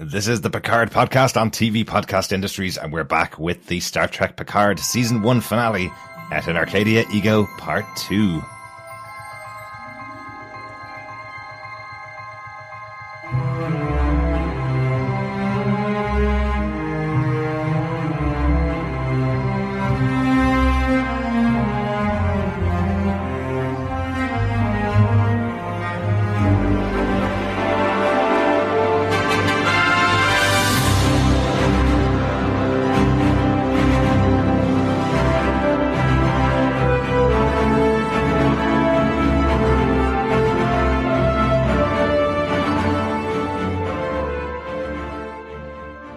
This is the Picard podcast on TV Podcast Industries, and we're back with the Star Trek Picard Season 1 finale at In Arcadia Ego Part 2.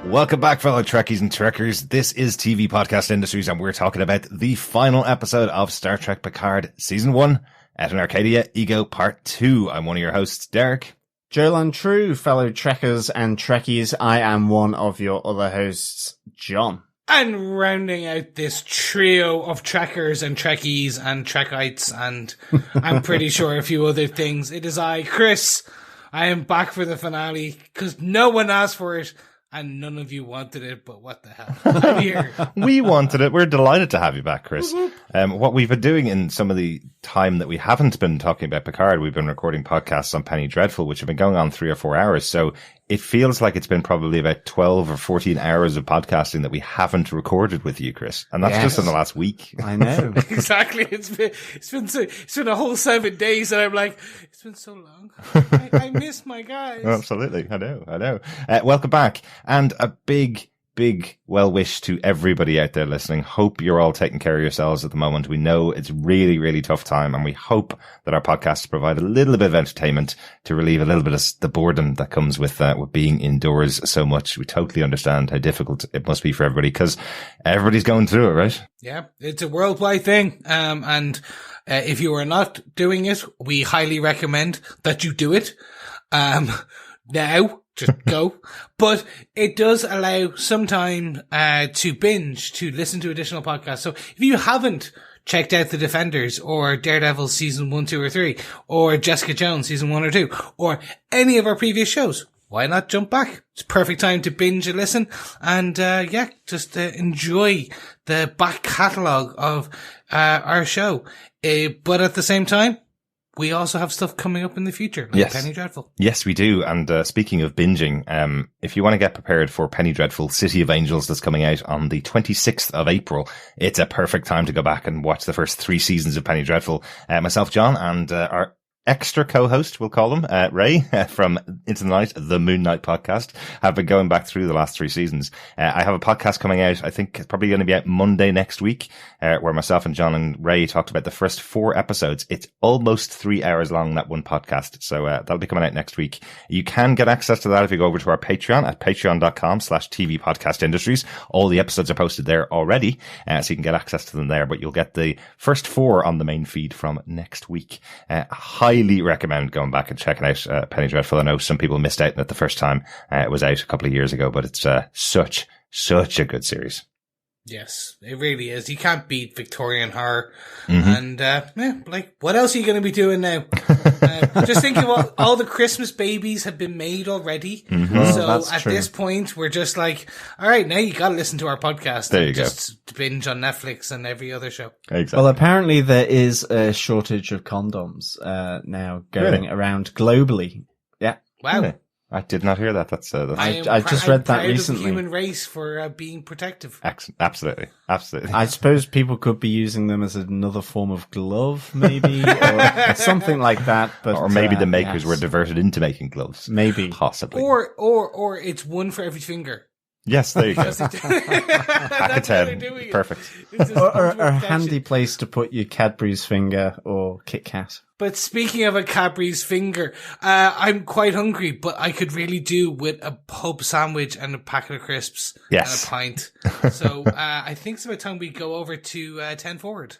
Welcome back, fellow Trekkies and Trekkers. This is TV Podcast Industries, and we're talking about the final episode of Star Trek Picard Season 1 at In Arcadia Ego Part 2. I'm one of your hosts, Derek. Jolan True, fellow Trekkers and Trekkies. I am one of your other hosts, John. And rounding out this trio of Trekkers and Trekkies and Trekkites, and I'm pretty sure a few other things, it is I, Chris. I am back for the finale, because no one asked for it. And none of you wanted it, but what the hell? I'm here. We wanted it. We're delighted to have you back, Chris. What we've been doing in some of the time that we haven't been talking about Picard, we've been recording podcasts on Penny Dreadful, which have been going on 3 or 4 hours. So it feels like it's been probably about 12 or 14 hours of podcasting that we haven't recorded with you, Chris. And that's just in the last week. I know. Exactly. It's been a whole 7 days, and I'm like, it's been so long. I miss my guys. Absolutely. I know. Welcome back. And a big well wish to everybody out there listening. Hope you're all taking care of yourselves at the moment. We know it's really, really tough time, and we hope that our podcasts provide a little bit of entertainment to relieve a little bit of the boredom that comes with being indoors so much. We totally understand how difficult it must be for everybody, because everybody's going through it, right? Yeah, it's a worldwide thing. And if you are not doing it, we highly recommend that you do it. Now. Just go. But it does allow some time to binge, to listen to additional podcasts. So if you haven't checked out The Defenders or Daredevil Season 1, 2, or 3, or Jessica Jones Season 1 or 2, or any of our previous shows, why not jump back? It's perfect time to binge and listen, and just enjoy the back catalogue of our show. But at the same time, we also have stuff coming up in the future, like Penny Dreadful. Yes, we do. And speaking of binging, if you want to get prepared for Penny Dreadful City of Angels that's coming out on the 26th of April, it's a perfect time to go back and watch the first 3 seasons of Penny Dreadful. Myself, John, and our extra co-host, we'll call him, Ray, from Into the Night, the Moon Knight podcast, have been going back through the last 3 seasons. I have a podcast coming out, I think it's probably going to be out Monday next week, where myself and John and Ray talked about the first 4 episodes. It's almost 3 hours long, that one podcast. So that'll be coming out next week. You can get access to that if you go over to our Patreon at patreon.com/TV Podcast Industries. All the episodes are posted there already, so you can get access to them there, but you'll get the first 4 on the main feed from next week. Highly recommend going back and checking out Penny Dreadful. I know some people missed out on it the first time it was out a couple of years ago, but it's such a good series. Yes, it really is. You can't beat Victorian horror. Mm-hmm. And what else are you going to be doing now? Just thinking about all the Christmas babies have been made already. Mm-hmm. So at this point, we're just like, all right, now you got to listen to our podcast. There you just binge on Netflix and every other show. Exactly. Well, apparently there is a shortage of condoms now going around globally. Yeah. Wow. Really? I did not hear that. That's I just read that recently. Of the human race for being protective. Absolutely. I suppose people could be using them as another form of glove, maybe, or something like that. But or maybe the makers were diverted into making gloves. Maybe, possibly. Or it's one for every finger. Yes, there you go. That's how they're doing it. Perfect. Or a handy place to put your Cadbury's finger or Kit Kat. But speaking of a Cadbury's finger, I'm quite hungry, but I could really do with a pub sandwich and a packet of crisps and a pint. So I think it's about time we go over to 10 Forward.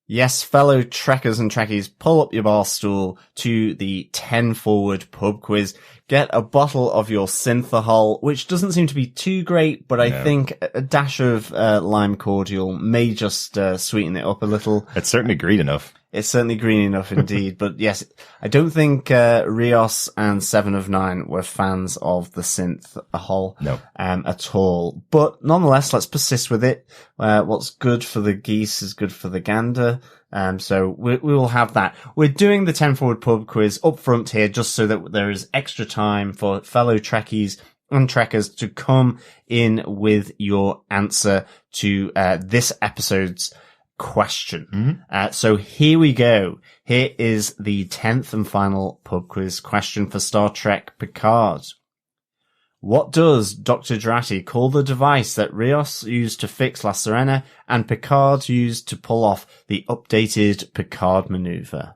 Yes, fellow Trekkers and Trekkies, pull up your bar stool to the 10 Forward pub quiz. Get a bottle of your synthahol, which doesn't seem to be too great, but I think a dash of lime cordial may just sweeten it up a little. It's certainly green enough. It's certainly green enough indeed. But yes, I don't think Rios and 7 of 9 were fans of the synth hull at all. But nonetheless, let's persist with it. What's good for the geese is good for the gander. So we will have that. We're doing the 10 Forward pub quiz up front here just so that there is extra time for fellow Trekkies and Trekkers to come in with your answer to this episode's question. So here we go. Here is the 10th and final pub quiz question for Star Trek Picard. What does Dr. Jurati call the device that Rios used to fix La Sirena and Picard used to pull off the updated Picard maneuver?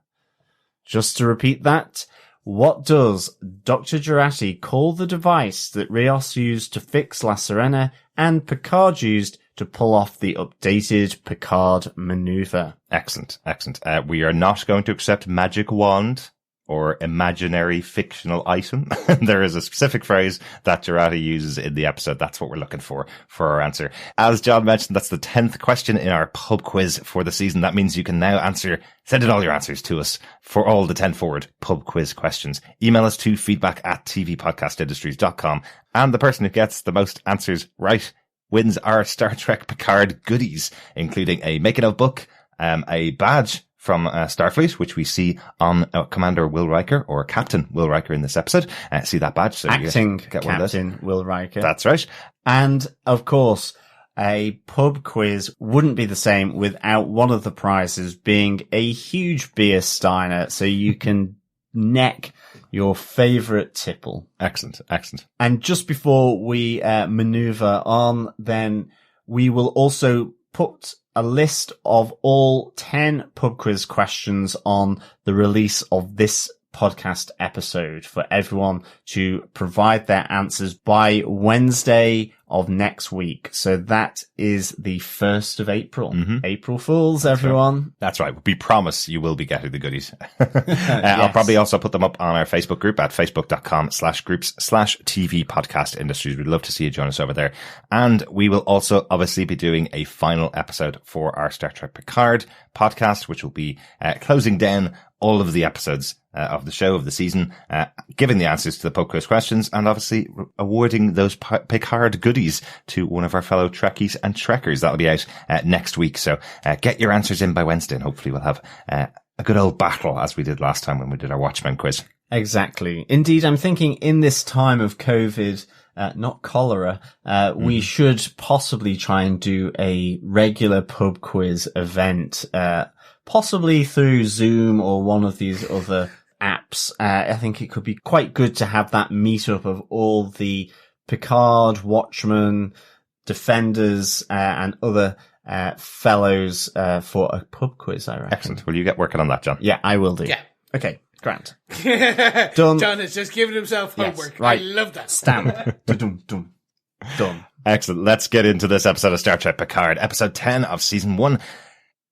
Just to repeat that, what does Dr. Jurati call the device that Rios used to fix La Sirena and Picard used to pull off the updated Picard maneuver? Excellent. We are not going to accept magic wand or imaginary fictional item. There is a specific phrase that Jurati uses in the episode. That's what we're looking for our answer. As John mentioned, that's the 10th question in our pub quiz for the season. That means you can now send in all your answers to us for all the 10 Forward pub quiz questions. Email us to feedback@tvpodcastindustries.com. And the person who gets the most answers right wins our Star Trek Picard goodies, including a making of book, a badge from Starfleet, which we see on Commander Will Riker or Captain Will Riker in this episode. See that badge. So Acting get Captain Will Riker. That's right. And of course, a pub quiz wouldn't be the same without one of the prizes being a huge beer steiner, so you can neck your favourite tipple. Excellent. And just before we maneuver on, then we will also put a list of all 10 pub quiz questions on the release of this podcast episode for everyone to provide their answers by Wednesday of next week. So that is the 1st of April. April Fools, everyone. That's right. We promise you will be getting the goodies. I'll probably also put them up on our Facebook group at facebook.com/groups/TV Podcast Industries. We'd love to see you join us over there. And we will also obviously be doing a final episode for our Star Trek Picard podcast, which will be closing down all of the episodes of the show, of the season, giving the answers to the pub quiz questions, and obviously awarding those Picard goodies to one of our fellow Trekkies and Trekkers. That'll be out next week. So get your answers in by Wednesday, and hopefully we'll have a good old battle as we did last time when we did our Watchmen quiz. Exactly. Indeed, I'm thinking in this time of COVID, not cholera, we should possibly try and do a regular pub quiz event, possibly through Zoom or one of these other apps. I think it could be quite good to have that meetup of all the Picard, Watchmen, Defenders, and other fellows for a pub quiz, I reckon. Excellent. Will you get working on that, John? Yeah, I will do. Yeah. Okay, Grant. Done. John is just giving himself homework. Yes, right. I love that. Stamp. Dum. Done. Excellent. Let's get into this episode of Star Trek Picard, episode 10 of season 1.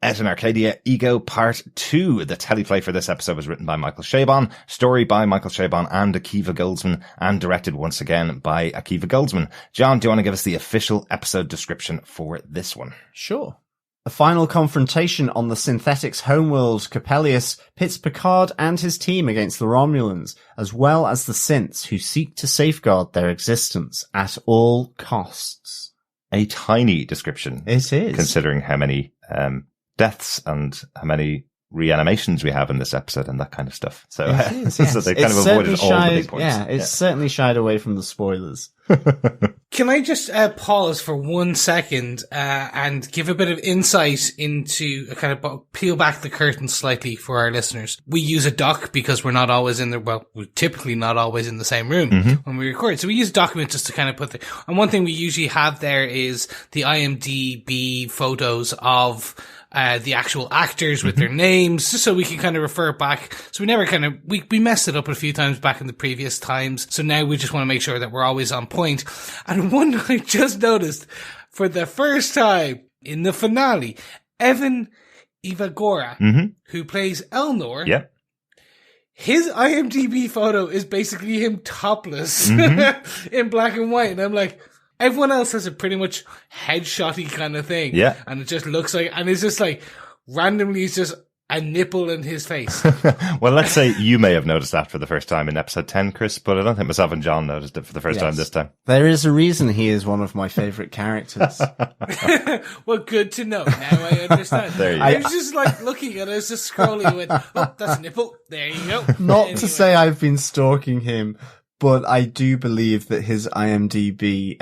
In Arcadia Ego Part 2. The teleplay for this episode was written by Michael Chabon, story by Michael Chabon and Akiva Goldsman, and directed once again by Akiva Goldsman. John, do you want to give us the official episode description for this one? Sure. A final confrontation on the synthetics homeworld, Coppelius pits Picard and his team against the Romulans, as well as the synths who seek to safeguard their existence at all costs. A tiny description. It is. Considering how many deaths and how many reanimations we have in this episode and that kind of stuff. So, is, yes. So they kind of avoided all the big points. Yeah, it's certainly shied away from the spoilers. Can I just pause for 1 second and give a bit of insight into kind of peel back the curtain slightly for our listeners? We use a doc because we're not always we're typically not always in the same room when we record. So we use documents just to kind of put and one thing we usually have there is the IMDb photos of the actual actors with their names, just so we can kind of refer back. So we never we messed it up a few times back in the previous times. So now we just want to make sure that we're always on point. And one I just noticed for the first time in the finale, Evan Ivagora, who plays Elnor, his IMDb photo is basically him topless in black and white. And I'm like, everyone else has a pretty much headshotty kind of thing. Yeah. And it just looks like, and it's just like, randomly it's just a nipple in his face. Well, let's say you may have noticed that for the first time in episode 10, Chris, but I don't think myself and John noticed it for the first time this time. There is a reason he is one of my favourite characters. Well, good to know. Now I understand. There you I go. was just like looking at it, I was just scrolling and went, oh, that's a nipple. There you go. Not Anyway. to say I've been stalking him, but I do believe that his IMDb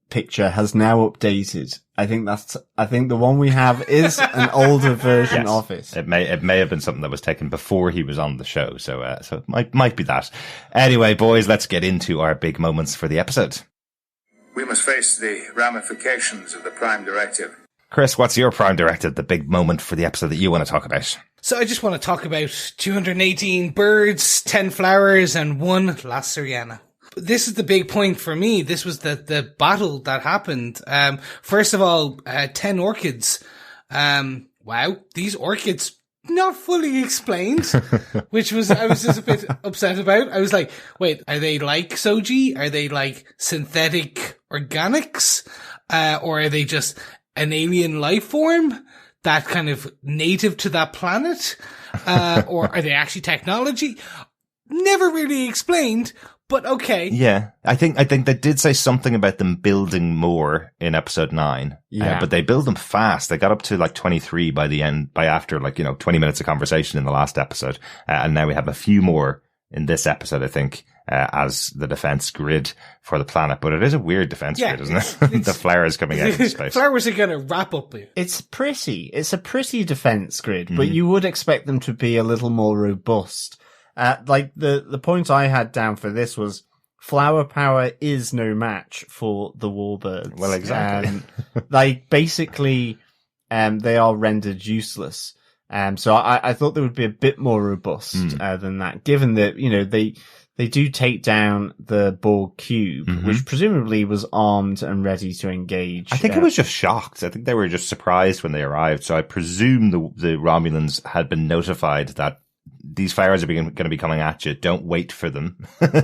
picture has now updated. I think the one we have is an older version Yes. of it. It may have been something that was taken before he was on the show, so it might be that. Anyway, boys, let's get into our big moments for the episode. We must face the ramifications of the Prime Directive. Chris, what's your Prime Directive, the big moment for the episode that you want to talk about? So I just want to talk about 218 birds, 10 flowers, and 1 La Siriana. This is the big point for me. This was the battle that happened. First of all, 10 orchids. Wow, these orchids not fully explained, which I was just a bit upset about. I was like, wait, are they like Soji? Are they like synthetic organics? Or are they just an alien life form that kind of native to that planet? Or are they actually technology? Never really explained. But okay. Yeah, I think they did say something about them building more in episode 9. Yeah. But they build them fast. They got up to like 23 after 20 minutes of conversation in the last episode. And now we have a few more in this episode, I think, as the defense grid for the planet. But it is a weird defense grid, isn't it? The flowers coming out of space. Flowers are going to wrap up you. It's pretty. It's a pretty defense grid, but you would expect them to be a little more robust. The point I had down for this was flower power is no match for the warbirds. Well, exactly. Basically, they are rendered useless. So I thought they would be a bit more robust, than that, given that, they do take down the Borg cube, which presumably was armed and ready to engage. I think it was just shocked. I think they were just surprised when they arrived. So I presume the Romulans had been notified that these flowers are going to be coming at you. Don't wait for them.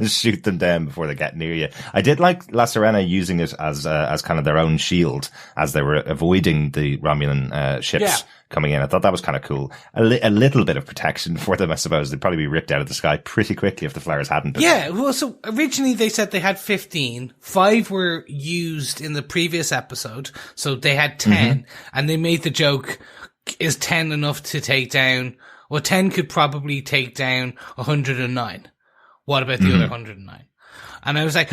Shoot them down before they get near you. I did like La Sirena using it as kind of their own shield as they were avoiding the Romulan ships coming in. I thought that was kind of cool. A little bit of protection for them, I suppose. They'd probably be ripped out of the sky pretty quickly if the flowers hadn't been. Yeah, well, so originally they said they had 15. 5 were used in the previous episode, so they had 10. And they made the joke, is 10 enough to take down... Well, 10 could probably take down 109. What about the other 109? And I was like,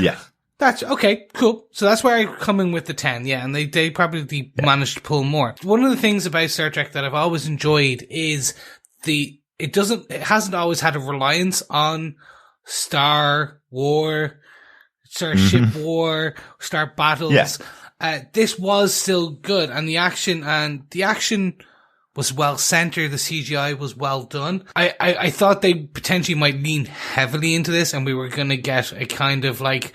that's okay, cool. So that's where I come in with the 10. Yeah. And they probably managed to pull more. One of the things about Star Trek that I've always enjoyed is it hasn't always had a reliance on star war, starship war, star battles. Yeah. This was still good. And the action was well centered. The CGI was well done. I thought they potentially might lean heavily into this and we were going to get a kind of like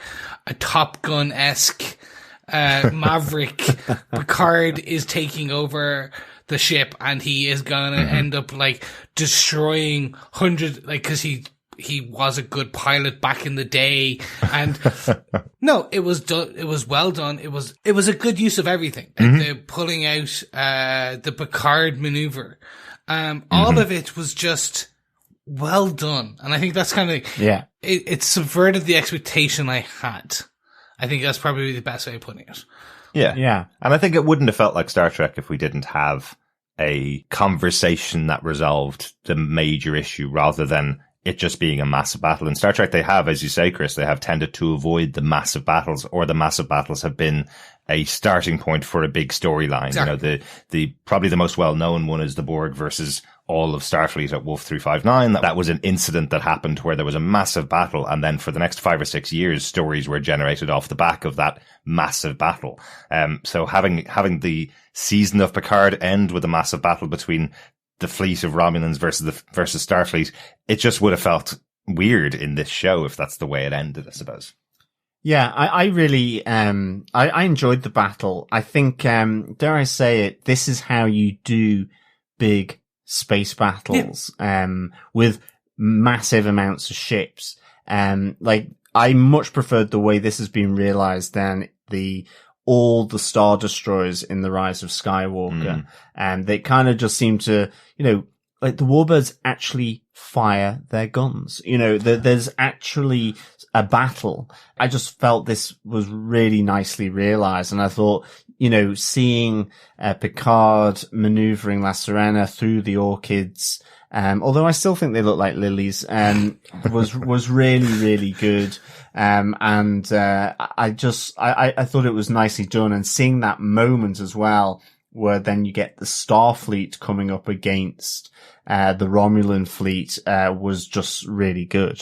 a Top Gun-esque, Maverick. Picard is taking over the ship and he is going to end up like destroying hundreds, like, cause he was a good pilot back in the day. And no, it was done. It was well done. It was a good use of everything. The pulling out, the Picard maneuver. All of it was just well done. And I think that's kind of, it subverted the expectation I had. I think that's probably the best way of putting it. Yeah. Yeah. And I think it wouldn't have felt like Star Trek if we didn't have a conversation that resolved the major issue rather than it just being a massive battle. In Star Trek, they have, as you say, Chris, they have tended to avoid the massive battles, or the massive battles have been a starting point for a big storyline. Exactly. The probably the most well-known one is the Borg versus all of Starfleet at Wolf 359. That was an incident that happened where there was a massive battle, and then for the next 5 or 6 years, stories were generated off the back of that massive battle. So having the season of Picard end with a massive battle between the fleet of Romulans versus Starfleet, it just would have felt weird in this show if that's the way it ended, I suppose. Yeah, I really, I enjoyed the battle. I think, dare I say it, this is how you do big space battles, with massive amounts of ships. I much preferred the way this has been realized than all the Star Destroyers in The Rise of Skywalker. And they kind of just seem to, like the warbirds actually fire their guns. You know, there's actually a battle. I just felt this was really nicely realized. And I thought, you know, seeing Picard maneuvering La Sirena through the orchids, although I still think they look like lilies, was really, really good. I thought it was nicely done, and seeing that moment as well, where then you get the Starfleet coming up against the Romulan fleet, was just really good.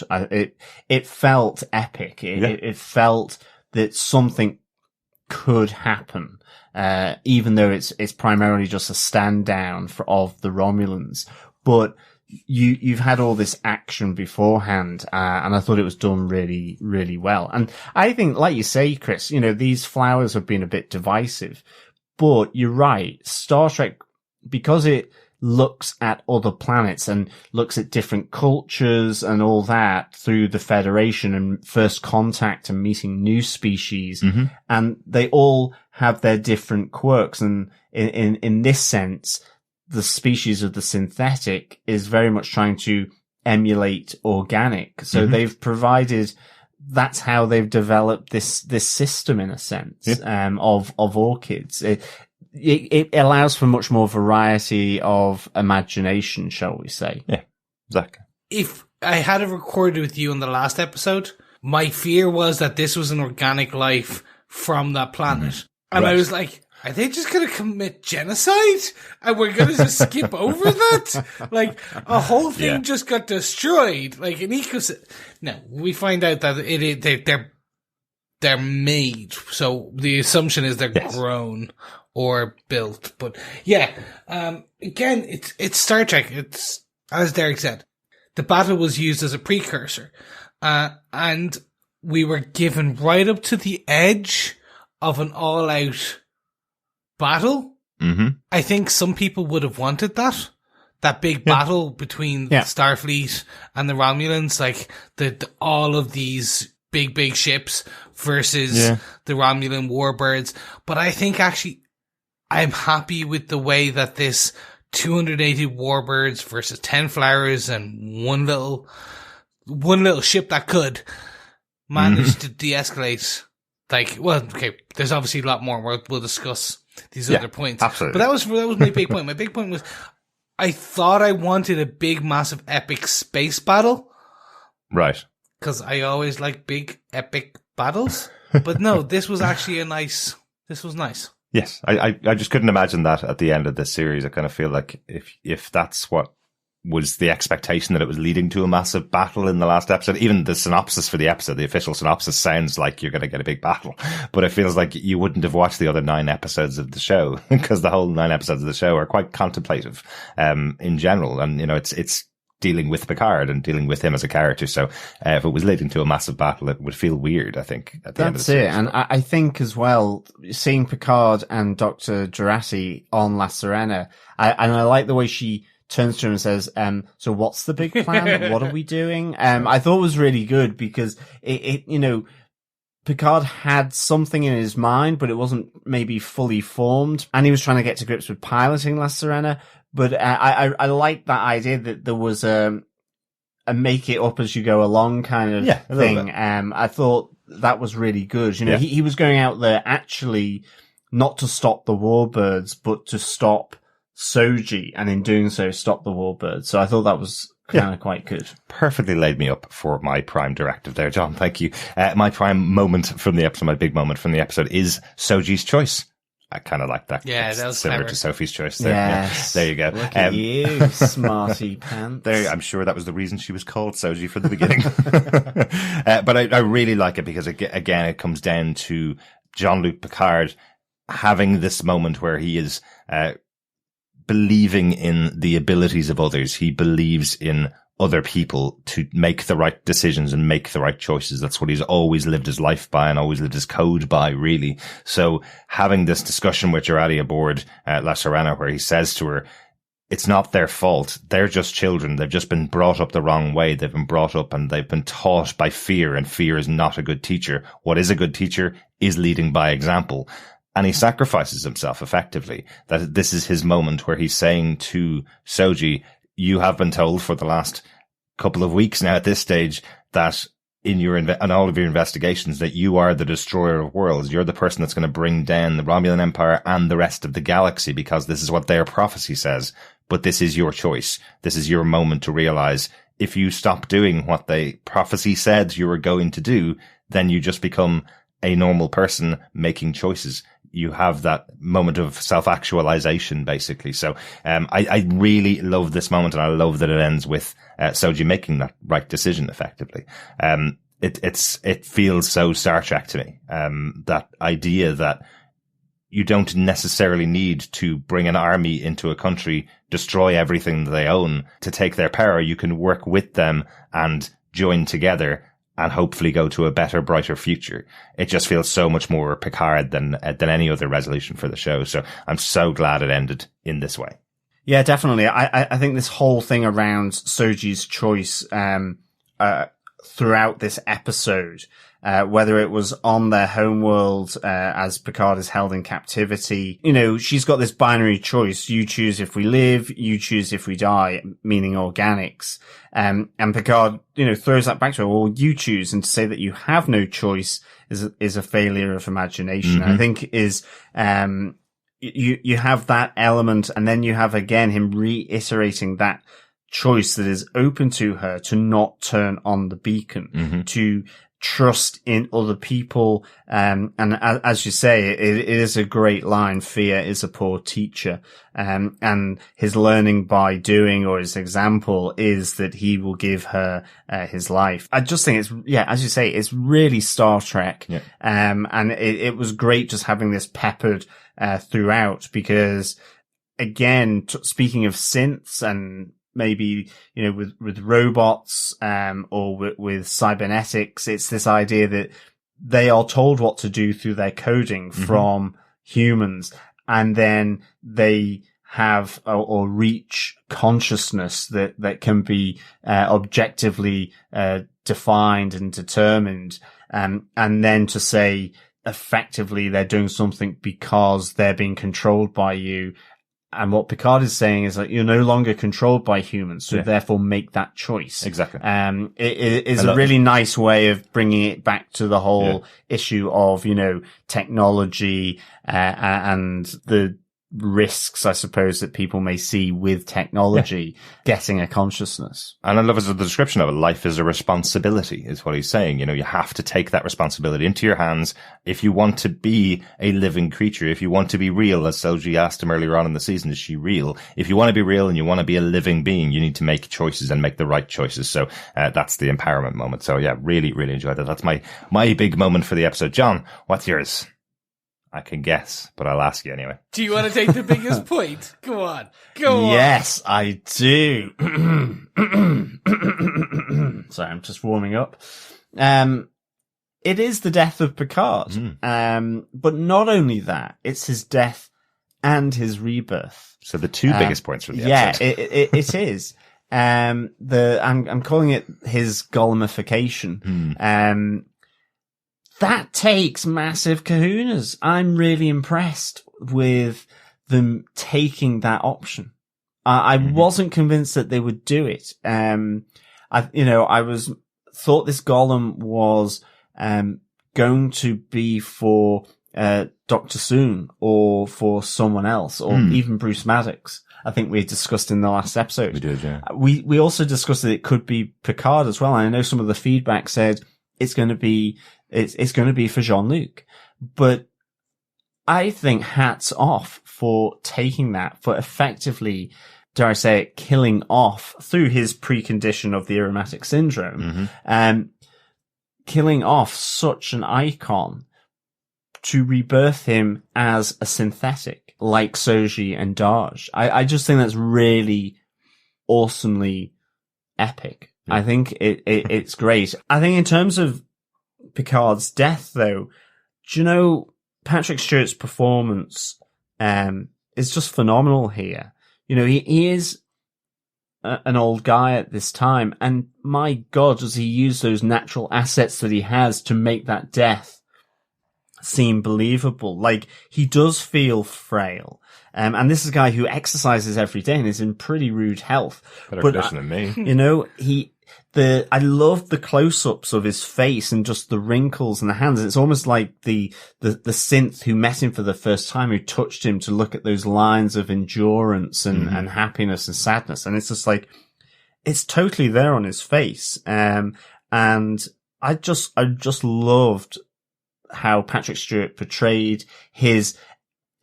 It felt epic. It felt that something could happen, even though it's primarily just a stand down of the Romulans. But you've had all this action beforehand, and I thought it was done really, really well. And I think, like you say, Chris, you know, these flowers have been a bit divisive, but you're right. Star Trek, because it looks at other planets and looks at different cultures and all that through the Federation and First Contact and meeting new species, and they all have their different quirks. And in this sense, the species of the synthetic is very much trying to emulate organic. So they've provided, that's how they've developed this system in a sense, of orchids. It allows for much more variety of imagination, shall we say. Yeah, exactly. If I had it recorded with you on the last episode, my fear was that this was an organic life from that planet. And I was like, are they just going to commit genocide? And we're going to just skip over that? Like, a whole thing just got destroyed. Like, an ecosystem. No, we find out that they're made. So the assumption is they're grown or built. But yeah, again, it's Star Trek. It's, as Derek said, the battle was used as a precursor. And we were given right up to the edge of an all-out battle. I think some people would have wanted that big battle between Starfleet and the Romulans, like all of these big ships versus the Romulan warbirds. But I think actually I'm happy with the way that this 280 warbirds versus 10 flowers and one little ship that could manage to de-escalate. Like, well, okay, there's obviously a lot more. We'll discuss these other points. Absolutely. But that was my big point. My big point was I thought I wanted a big, massive, epic space battle. Right. Because I always like big, epic battles. But no, this was actually this was nice. Yes. I just couldn't imagine that at the end of this series. I kind of feel like if that's what was the expectation, that it was leading to a massive battle in the last episode. Even the synopsis for the episode, the official synopsis, sounds like you're going to get a big battle, but it feels like you wouldn't have watched the other 9 episodes of the show, because the whole 9 episodes of the show are quite contemplative, in general. And, you know, it's dealing with Picard and dealing with him as a character. So, if it was leading to a massive battle, it would feel weird, I think, at the end of the series. That's it. And I think as well, seeing Picard and Dr. Jurati on La Sirena, I like the way she turns to him and says, so what's the big plan? What are we doing? I thought it was really good, because it, you know, Picard had something in his mind, but it wasn't maybe fully formed, and he was trying to get to grips with piloting La Sirena. But I like that idea that there was a make it up as you go along kind of thing. I thought that was really good. You know, he was going out there actually not to stop the warbirds, but to stop Soji, and in doing so stop the warbirds. So I thought that was kind of quite good. Perfectly laid me up for my Prime Directive there, John. Thank you. My Prime moment from the episode, my big moment from the episode, is Soji's choice. I kind of like that. Yeah, that was similar clever to Sophie's choice there. Yes. Yeah, there you go. Look at you, smarty pants. There, I'm sure that was the reason she was called Soji from the beginning. But I really like it, because again, it comes down to Jean-Luc Picard having this moment where he is believing in the abilities of others. He believes in other people to make the right decisions and make the right choices. That's what he's always lived his life by, and always lived his code by, really. So having this discussion with Jurati aboard La Sirena, where he says to her, it's not their fault. They're just children. They've just been brought up the wrong way. They've been brought up and they've been taught by fear, and fear is not a good teacher. What is a good teacher is leading by example. And he sacrifices himself effectively. That this is his moment where he's saying to Soji, you have been told for the last couple of weeks now at this stage that in all of your investigations that you are the destroyer of worlds. You're the person that's going to bring down the Romulan Empire and the rest of the galaxy, because this is what their prophecy says. But this is your choice. This is your moment to realize if you stop doing what the prophecy said you were going to do, then you just become a normal person making choices. You have that moment of self-actualization, basically. So, I really love this moment, and I love that it ends with, Soji making that right decision, effectively. It feels so Star Trek to me. That idea that you don't necessarily need to bring an army into a country, destroy everything that they own to take their power. You can work with them and join together and hopefully go to a better, brighter future. It just feels so much more Picard than any other resolution for the show. So I'm so glad it ended in this way. Yeah, definitely. I think this whole thing around Soji's choice, throughout this episode, whether it was on their homeworld, as Picard is held in captivity, she's got this binary choice. You choose if we live, you choose if we die, meaning organics. And Picard, throws that back to her. Well, you choose. And to say that you have no choice is a failure of imagination. Mm-hmm. I think you have that element, and then you have again him reiterating that choice that is open to her to not turn on the beacon, mm-hmm. to trust in other people. And as you say, it is a great line. Fear is a poor teacher. And his learning by doing, or his example, is that he will give her his life. I just think as you say, it's really Star Trek. Yeah. And it was great just having this peppered throughout, because again, speaking of synths and maybe, with robots, or with cybernetics, it's this idea that they are told what to do through their coding mm-hmm. from humans, and then they have or reach consciousness that can be objectively defined and determined, and then to say effectively they're doing something because they're being controlled by you. And what Picard is saying is that you're no longer controlled by humans, so therefore make that choice. Exactly. It is a really nice way of bringing it back to the whole issue of, technology, and the risks, I suppose, that people may see with technology getting a consciousness. And I love the description of it. Life is a responsibility, is what he's saying. You have to take that responsibility into your hands if you want to be a living creature, if you want to be real, as Soji asked him earlier on in the season, is she real? If you want to be real and you want to be a living being, you need to make choices and make the right choices. So that's the empowerment moment. So yeah, really, really enjoyed that. That's my big moment for the episode. John, what's yours? I can guess, but I'll ask you anyway. Do you want to take the biggest point? Go on. Go on. Yes, I do. Sorry, I'm just warming up. It is the death of Picard. But not only that, it's his death and his rebirth. So the two biggest points for the episode. Yeah, it is. I'm calling it his Golemification. That takes massive kahunas. I'm really impressed with them taking that option. I wasn't convinced that they would do it. I thought this Golem was, going to be for, Dr. Soong or for someone else, or even Bruce Maddox. I think we discussed in the last episode. We did, yeah. We also discussed that it could be Picard as well. And I know some of the feedback said it's going to be for Jean-Luc, but I think hats off for taking that, for effectively, dare I say it, killing off through his precondition of the aromatic syndrome, killing off such an icon to rebirth him as a synthetic like Soji and Dahj. I just think that's really awesomely epic. Yeah. I think it's great. I think in terms of Picard's death, though, do you know, Patrick Stewart's performance is just phenomenal here. He is an old guy at this time, and my God, does he use those natural assets that he has to make that death seem believable. Like, he does feel frail. And this is a guy who exercises every day and is in pretty rude health. Better condition than me. You know, I love the close-ups of his face and just the wrinkles and the hands. It's almost like the synth who met him for the first time, who touched him to look at those lines of endurance and happiness and sadness. And it's just like, it's totally there on his face. And I just loved how Patrick Stewart portrayed his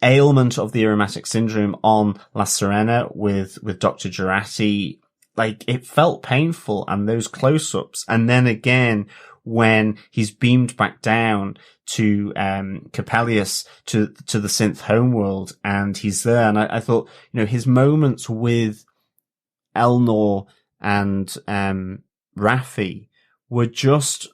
ailment of the aromatic syndrome on La Sirena with Dr. Jurati. Like, it felt painful, and those close-ups. And then again, when he's beamed back down to, Coppelius, to the synth homeworld, and he's there. And I thought, you know, his moments with Elnor and, Raffi were just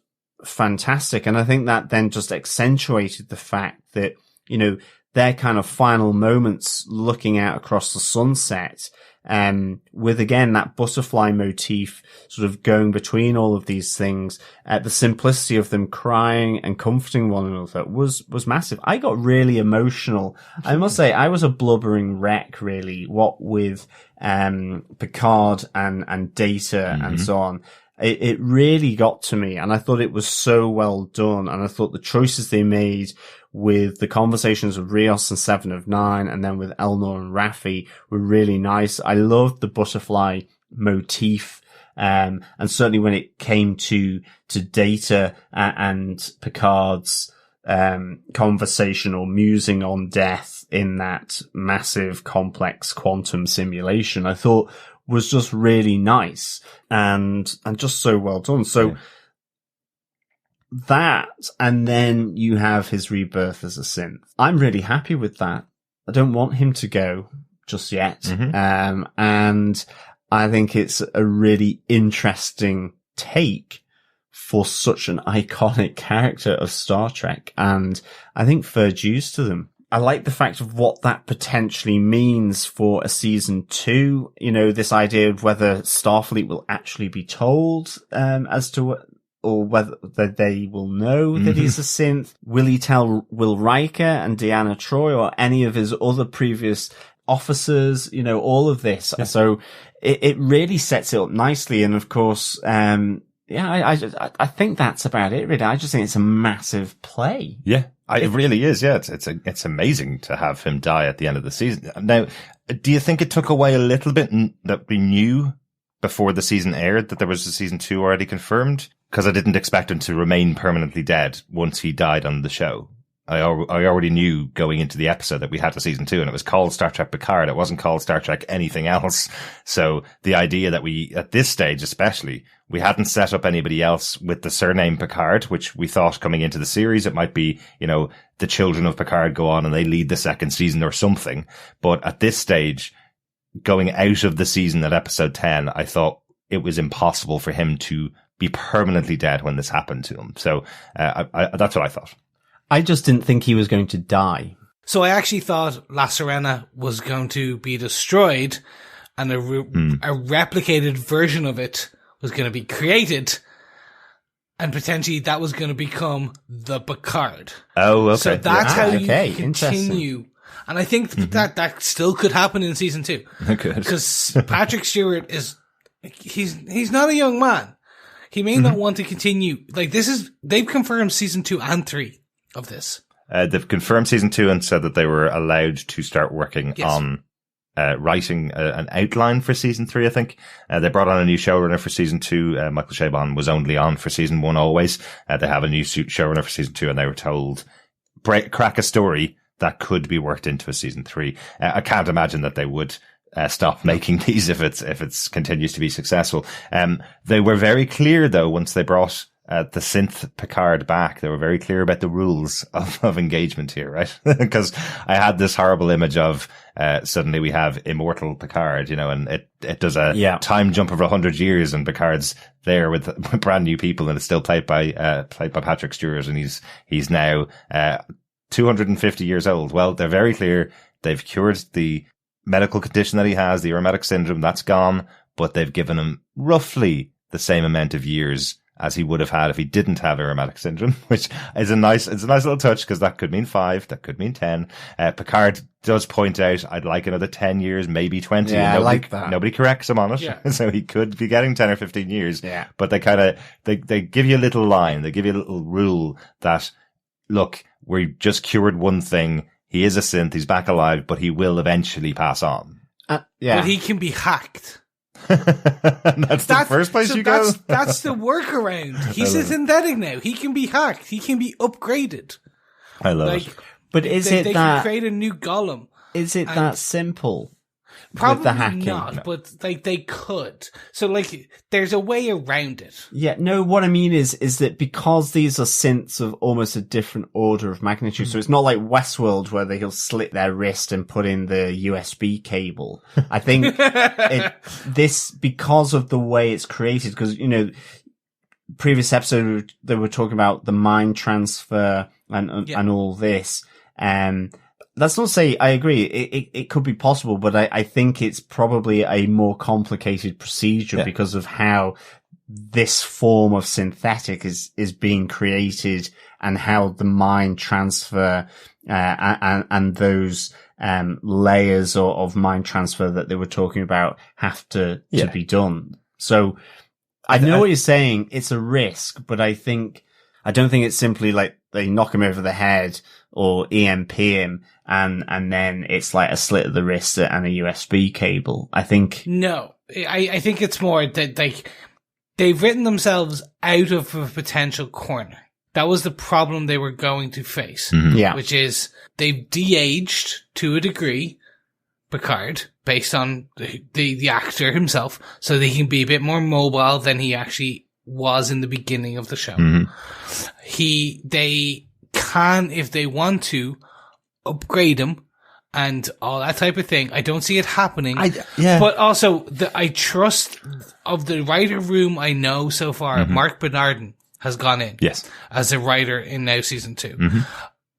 fantastic. And I think that then just accentuated the fact that, you know, their kind of final moments looking out across the sunset, with again that butterfly motif sort of going between all of these things, the simplicity of them crying and comforting one another was massive. I got really emotional. I must say, I was a blubbering wreck, really, what with Picard and Data and so on. It really got to me, and I thought it was so well done, and I thought the choices they made with the conversations with Rios and Seven of Nine, and then with Elnor and Raffi, were really nice. I loved the butterfly motif, and certainly when it came to Data and Picard's conversation or musing on death in that massive complex quantum simulation, I thought was just really nice and just so well done. So that, and then you have his rebirth as a synth. I'm really happy with that. I don't want him to go just yet. And I think it's a really interesting take for such an iconic character of Star Trek. And I think fair dues to them. I like the fact of what that potentially means for a season 2. You know, this idea of whether Starfleet will actually be told, as to, or whether they will know that he's a synth. Will he tell Will Riker and Deanna Troi or any of his other previous officers? You know, all of this. Yeah. So it really sets it up nicely. And of course, I think that's about it, really. I just think it's a massive play. Yeah. It really is, yeah. It's amazing to have him die at the end of the season. Now, do you think it took away a little bit that we knew before the season aired that there was a season 2 already confirmed? Because I didn't expect him to remain permanently dead once he died on the show. I already knew going into the episode that we had a season 2, and it was called Star Trek Picard. It wasn't called Star Trek anything else. So the idea that we, at this stage especially, we hadn't set up anybody else with the surname Picard, which we thought coming into the series, it might be, you know, the children of Picard go on and they lead the second season or something. But at this stage, going out of the season at episode 10, I thought it was impossible for him to be permanently dead when this happened to him. So that's what I thought. I just didn't think he was going to die. So I actually thought La Sirena was going to be destroyed and a replicated version of it was going to be created, and potentially that was going to become the Picard. Oh, okay. So that's how you continue. And I think that still could happen in season 2. Okay. Because Patrick Stewart he's not a young man. He may not want to continue. Like, they've confirmed season 2 and 3 of this. They've confirmed season 2 and said that they were allowed to start working on writing an outline for season 3, I think. They brought on a new showrunner for season 2. Michael Chabon was only on for season 1 always. They have a new showrunner for season 2, and they were told, crack a story that could be worked into a season 3. I can't imagine that they would stop making these if it's continues to be successful. They were very clear, though, once they brought the synth Picard back, they were very clear about the rules of engagement here, right? Because I had this horrible image of suddenly we have immortal Picard, you know, and it does a time jump of 100 years, and Picard's there with brand new people, and it's still played by Patrick Stewart, and he's now 250 years old. Well, they're very clear. They've cured the medical condition that he has, the aromatic syndrome, that's gone, but they've given him roughly the same amount of years as he would have had if he didn't have aromatic syndrome, which is a nice little touch, because that could mean 5, that could mean 10. Picard does point out, I'd like another 10 years, maybe 20. Yeah, I like that. Nobody corrects him on it. Yeah. So he could be getting 10 or 15 years. Yeah. But they give you a little line. They give you a little rule that, look, we just cured one thing. He is a synth. He's back alive, but he will eventually pass on. Yeah. But he can be hacked. That's the first place you go. That's the workaround. He's a synthetic now. He can be hacked. He can be upgraded. I love it. But they can create a new golem? Is it that simple? Probably with the hacking? not, but they could. So there's a way around it. Yeah, no, what I mean is that because these are synths of almost a different order of magnitude, so it's not like Westworld where they'll slit their wrist and put in the USB cable. I think this, because of the way it's created, because, previous episode, they were talking about the mind transfer and all this. That's not to say I agree. It could be possible, but I think it's probably a more complicated procedure because of how this form of synthetic is being created and how the mind transfer, and those, layers of mind transfer that they were talking about have to be done. So I know what you're saying. It's a risk, but I don't think it's simply like they knock him over the head or EMP him and then it's like a slit of the wrist and a USB cable. I think. No, I think it's more that they've written themselves out of a potential corner. That was the problem they were going to face. Mm-hmm. Yeah. Which is they've de-aged to a degree Picard based on the actor himself so that he can be a bit more mobile than he actually was in the beginning of the show. Mm-hmm. They can, if they want to, upgrade him and all that type of thing. I don't see it happening. But also, I trust of the writer room I know so far, Mark Bernardin has gone in. Yes. As a writer in now season 2. Mm-hmm.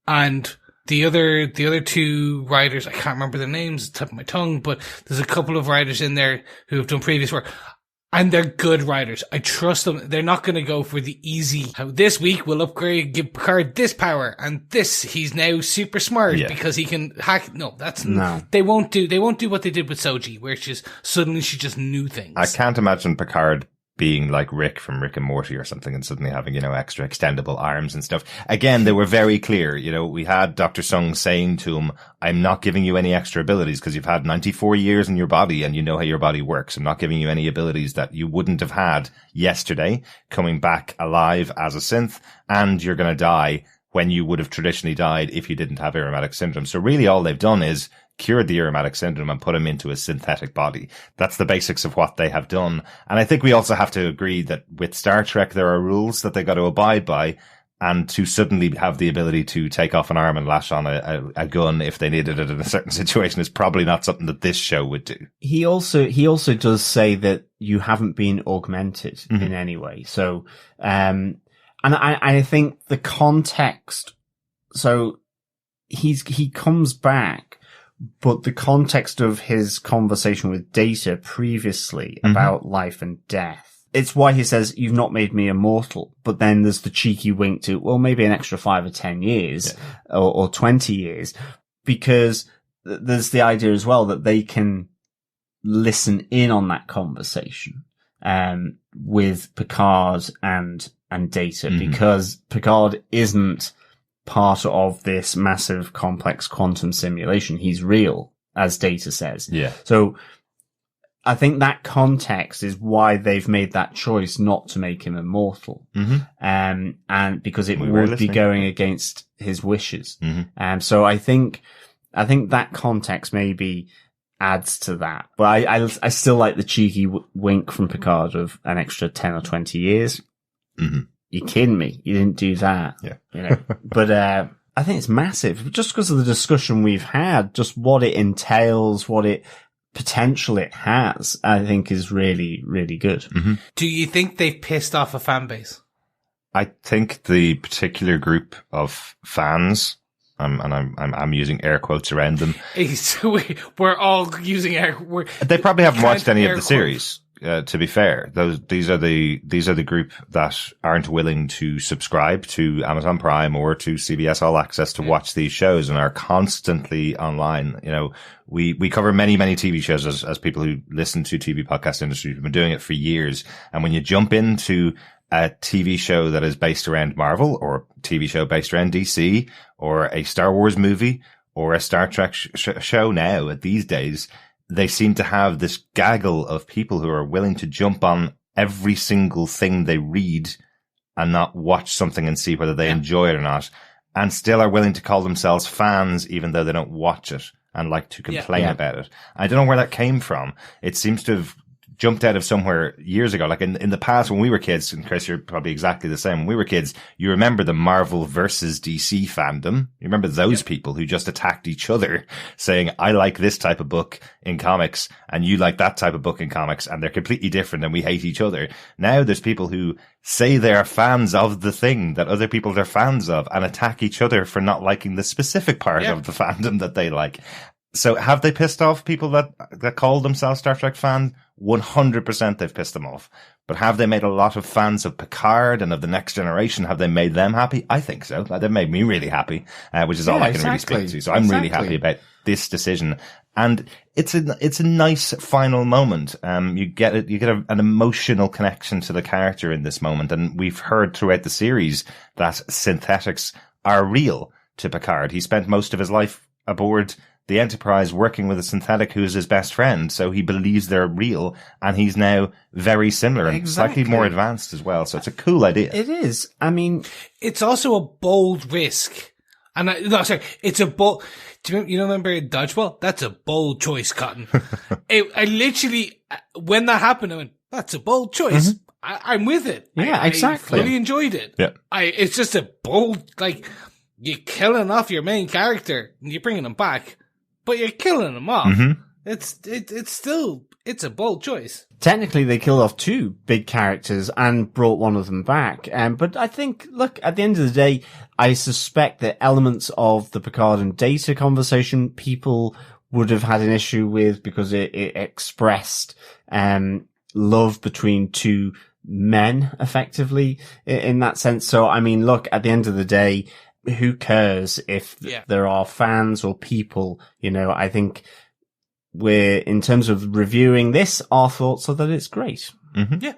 And the other two writers, I can't remember their names, tip of my tongue, but there's a couple of writers in there who have done previous work. And they're good writers. I trust them. They're not going to go for the easy, how this week we'll upgrade, give Picard this power, and this, he's now super smart because he can hack. No, they won't do what they did with Soji, where suddenly she just knew things. I can't imagine Picard being like Rick from Rick and Morty or something and suddenly having, extra extendable arms and stuff. Again, they were very clear. We had Dr. Sung saying to him, I'm not giving you any extra abilities because you've had 94 years in your body and you know how your body works. I'm not giving you any abilities that you wouldn't have had yesterday coming back alive as a synth, and you're going to die when you would have traditionally died if you didn't have aromatic syndrome. So really all they've done is cured the aromatic syndrome and put him into a synthetic body. That's the basics of what they have done. And I think we also have to agree that with Star Trek, there are rules that they got to abide by, and to suddenly have the ability to take off an arm and lash on a gun if they needed it in a certain situation is probably not something that this show would do. He also does say that you haven't been augmented in any way. So, and I think the context, so he comes back, but the context of his conversation with Data previously about life and death, it's why he says, you've not made me immortal. But then there's the cheeky wink to, well, maybe an extra 5 or 10 years or 20 years, because there's the idea as well that they can listen in on that conversation, with Picard and Data, because Picard isn't part of this massive complex quantum simulation. He's real, as Data says. Yeah. So I think that context is why they've made that choice not to make him immortal. And because it would be going against his wishes. So I think that context maybe adds to that. But I still like the cheeky wink from Picard of an extra 10 or 20 years. You kidding me? You didn't do that. Yeah. But I think it's massive just because of the discussion we've had, just what it entails, what potential it has, I think is really, really good. Do you think they've pissed off a fan base? I think the particular group of fans, I'm using air quotes around them. We're all using they probably haven't watched any of the series. to be fair, these are the group that aren't willing to subscribe to Amazon Prime or to CBS All Access to watch these shows and are constantly online. You know, we cover many TV shows as people who listen to TV podcast industry. We've been doing it for years. And when you jump into a TV show that is based around Marvel, or a TV show based around DC, or a Star Wars movie, or a Star Trek show now these days, they seem to have this gaggle of people who are willing to jump on every single thing they read and not watch something and see whether they enjoy it or not, and still are willing to call themselves fans even though they don't watch it and like to complain about it. I don't know where that came from. It seems to have jumped out of somewhere years ago. Like in the past when we were kids, and Chris, you're probably exactly the same. When we were kids, you remember the Marvel versus DC fandom. You remember those people who just attacked each other saying, I like this type of book in comics and you like that type of book in comics, and they're completely different and we hate each other. Now there's people who say they are fans of the thing that other people are fans of and attack each other for not liking the specific part of the fandom that they like. So have they pissed off people that call themselves Star Trek fans? 100% they've pissed them off. But have they made a lot of fans of Picard and of the Next Generation? Have they made them happy? I think so. They've made me really happy, which is all I can really speak to. So I'm really happy about this decision. And it's a nice final moment. You get an emotional connection to the character in this moment. And we've heard throughout the series that synthetics are real to Picard. He spent most of his life aboard the Enterprise working with a synthetic who is his best friend, so he believes they're real, and he's now very similar and slightly more advanced as well. So it's a cool idea. It is. I mean, it's also a bold risk. And it's a bold. Do you remember Dodgeball? That's a bold choice, Cotton. I literally, when that happened, I went, "That's a bold choice." Mm-hmm. I'm with it. Yeah, exactly. I really enjoyed it. Yeah. It's just a bold, like, you're killing off your main character and you're bringing him back. But you're killing them off. Mm-hmm. It's a bold choice. Technically, they killed off two big characters and brought one of them back. But I think, look, at the end of the day, I suspect that elements of the Picard and Data conversation people would have had an issue with because it expressed love between two men, effectively, in that sense. So, I mean, look, at the end of the day, who cares if there are fans or people? You know, I think in terms of reviewing this, our thoughts are that it's great. Mm-hmm.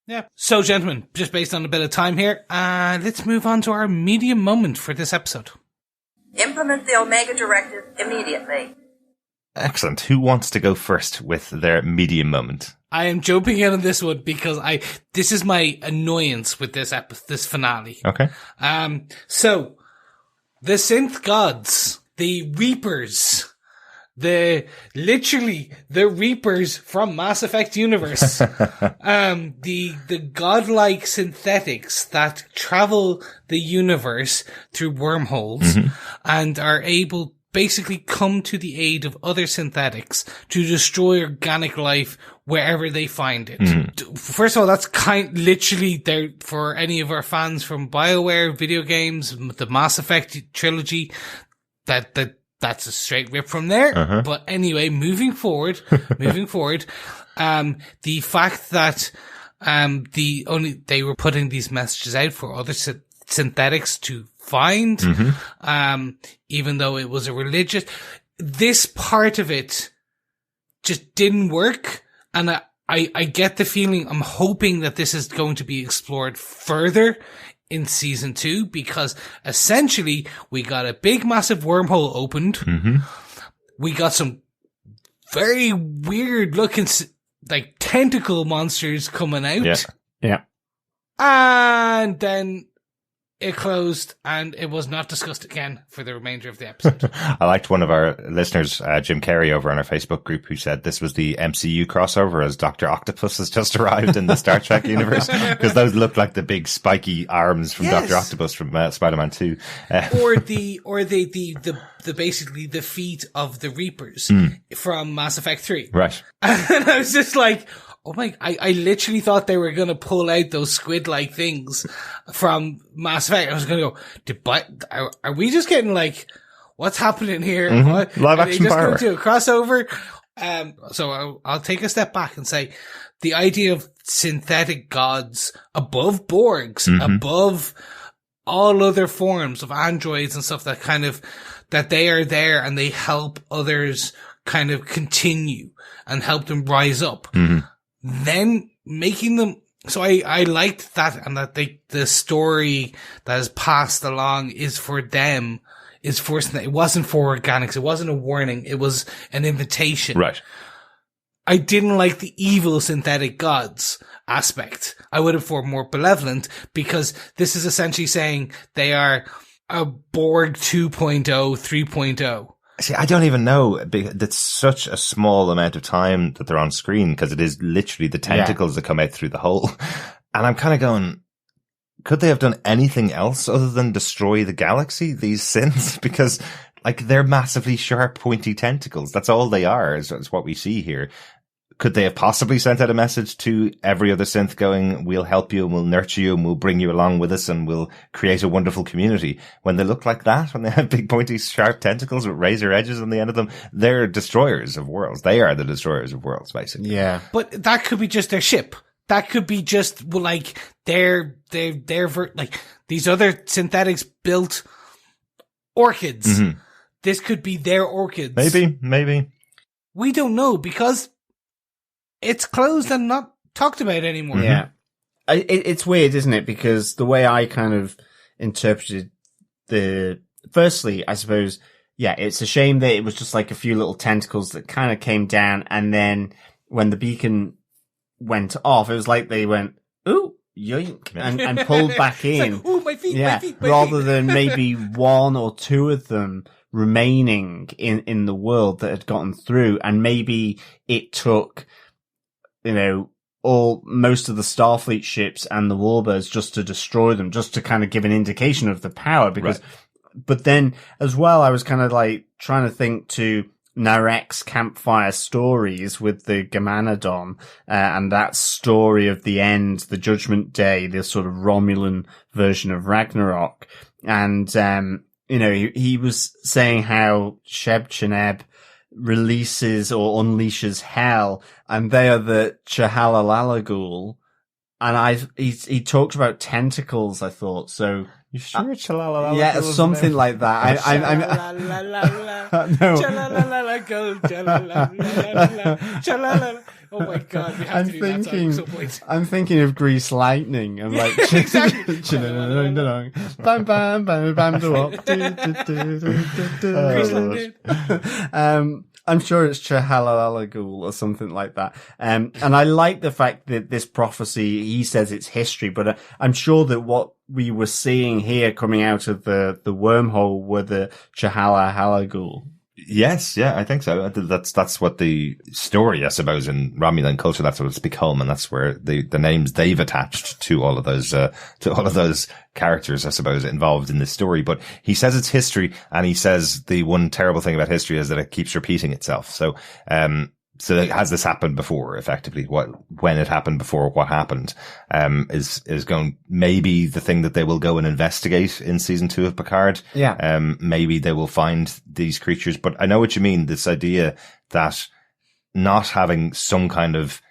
Yeah. So, gentlemen, just based on a bit of time here, let's move on to our medium moment for this episode. Implement the Omega Directive immediately. Excellent. Who wants to go first with their medium moment? I am jumping in on this one because this is my annoyance with this finale. Okay. So, the synth gods, the Reapers, the Reapers from Mass Effect universe, the godlike synthetics that travel the universe through wormholes and are able basically come to the aid of other synthetics to destroy organic life wherever they find it. First of all, that's literally there for any of our fans from BioWare video games, the Mass Effect trilogy, that's a straight rip from there. But anyway, moving forward, the fact that, they were putting these messages out for other synthetics to find, even though it was a religious, this part of it just didn't work. And I get the feeling, I'm hoping that this is going to be explored further in season 2, because essentially we got a big massive wormhole opened. We got some very weird looking, like, tentacle monsters coming out. Yeah. And then it closed and it was not discussed again for the remainder of the episode. I liked one of our listeners, Jim Carey, over on our Facebook group, who said this was the MCU crossover as Dr. Octopus has just arrived in the Star Trek universe, because those look like the big spiky arms from Dr. Octopus from Spider-Man 2. Or the basically the feet of the Reapers from Mass Effect 3. Right. And I was just like, oh my, I literally thought they were going to pull out those squid-like things from Mass Effect. I was going to go, are we just getting like, what's happening here? Live action power. Just going to a crossover? So I'll take a step back and say the idea of synthetic gods above Borgs, above all other forms of androids and stuff that they are there and they help others kind of continue and help them rise up. Then making them, so I liked that, and that the story that is passed along is for them, it wasn't for organics, it wasn't a warning, it was an invitation. Right. I didn't like the evil synthetic gods aspect. I would have thought more benevolent, because this is essentially saying they are a Borg 2.0, 3.0. See, I don't even know. That's such a small amount of time that they're on screen, because it is literally the tentacles that come out through the hole. And I'm kind of going, could they have done anything else other than destroy the galaxy, these synths? Because, like, they're massively sharp, pointy tentacles. That's all they are, is what we see here. Could they have possibly sent out a message to every other synth going, we'll help you and we'll nurture you and we'll bring you along with us and we'll create a wonderful community? When they look like that, when they have big pointy sharp tentacles with razor edges on the end of them, they're destroyers of worlds. They are the destroyers of worlds, basically. Yeah. But that could be just their ship. That could be just, well, like, they're like, these other synthetics built orchids. This could be their orchids. Maybe. We don't know, because it's closed and not talked about anymore. Yeah. It's weird, isn't it? Because the way I kind of interpreted firstly, I suppose, yeah, it's a shame that it was just like a few little tentacles that kind of came down, and then when the beacon went off, it was like they went, ooh, yoink, and pulled back in. Like, ooh, my feet, yeah, my feet. rather than maybe one or two of them remaining in the world that had gotten through, and maybe it took, most of the Starfleet ships and the Warbirds just to destroy them, just to kind of give an indication of the power. Because, but then as well, I was kind of like trying to think to Narek's campfire stories with the Gamanodon, and that story of the end, the Judgment Day, the sort of Romulan version of Ragnarok. And, he was saying how Sheb Cheneb releases or unleashes hell, and they are the Chahalalalagul. And he talked about tentacles, I thought. So You sure Chalalalala? yeah, something like that. I'm no. Oh my god, we have to do that song at some point. I'm thinking of Grease Lightning. I'm like, exactly. Bam, bam, bam, bam, do up. Grease Lightning. I'm sure it's Chahalalalagul or something like that. And I like the fact that this prophecy, he says it's history, but I'm sure that what we were seeing here coming out of the wormhole were the Chahalahalagul. Yes, yeah, I think so. That's what the story, I suppose, in Romulan culture, that's what it's become, and that's where the names they've attached to all of those characters, I suppose, involved in this story. But he says it's history, and he says the one terrible thing about history is that it keeps repeating itself. So has this happened before, effectively? When it happened before, what happened, is going, maybe the thing that they will go and investigate in season 2 of Picard. Yeah. Maybe they will find these creatures, but I know what you mean. This idea that not having some kind of,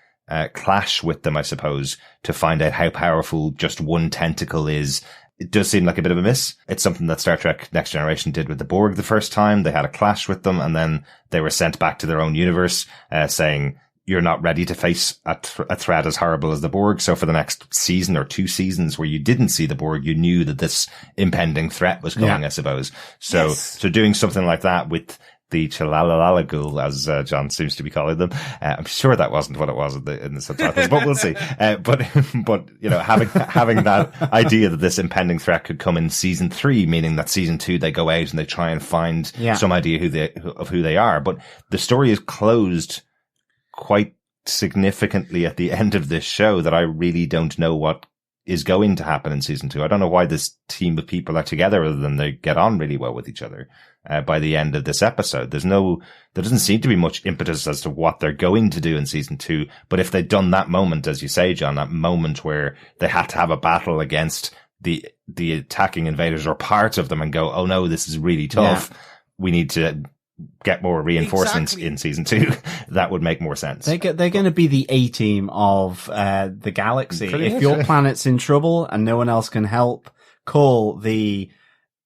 clash with them, I suppose, to find out how powerful just one tentacle is. It does seem like a bit of a miss. It's something that Star Trek Next Generation did with the Borg the first time. They had a clash with them, and then they were sent back to their own universe, saying, you're not ready to face a threat as horrible as the Borg. So for the next season or 2 seasons where you didn't see the Borg, you knew that this impending threat was coming, I suppose. So, So doing something like that with the Chalalalagul, as John seems to be calling them. I'm sure that wasn't what it was in the subtitles, but we'll see. But having that idea that this impending threat could come in season 3, meaning that season 2 they go out and they try and find some idea of who they are. But the story is closed quite significantly at the end of this show, that I really don't know what is going to happen in season 2. I don't know why this team of people are together, other than they get on really well with each other. By the end of this episode, there doesn't seem to be much impetus as to what they're going to do in season 2. But if they'd done that moment, as you say, John, that moment where they had to have a battle against the attacking invaders or part of them, and go, oh no, this is really tough. We need to get more reinforcements in season 2, that would make more sense. They're going to be the A-team of the galaxy. Pretty if much, your yeah. planet's in trouble and no one else can help, call the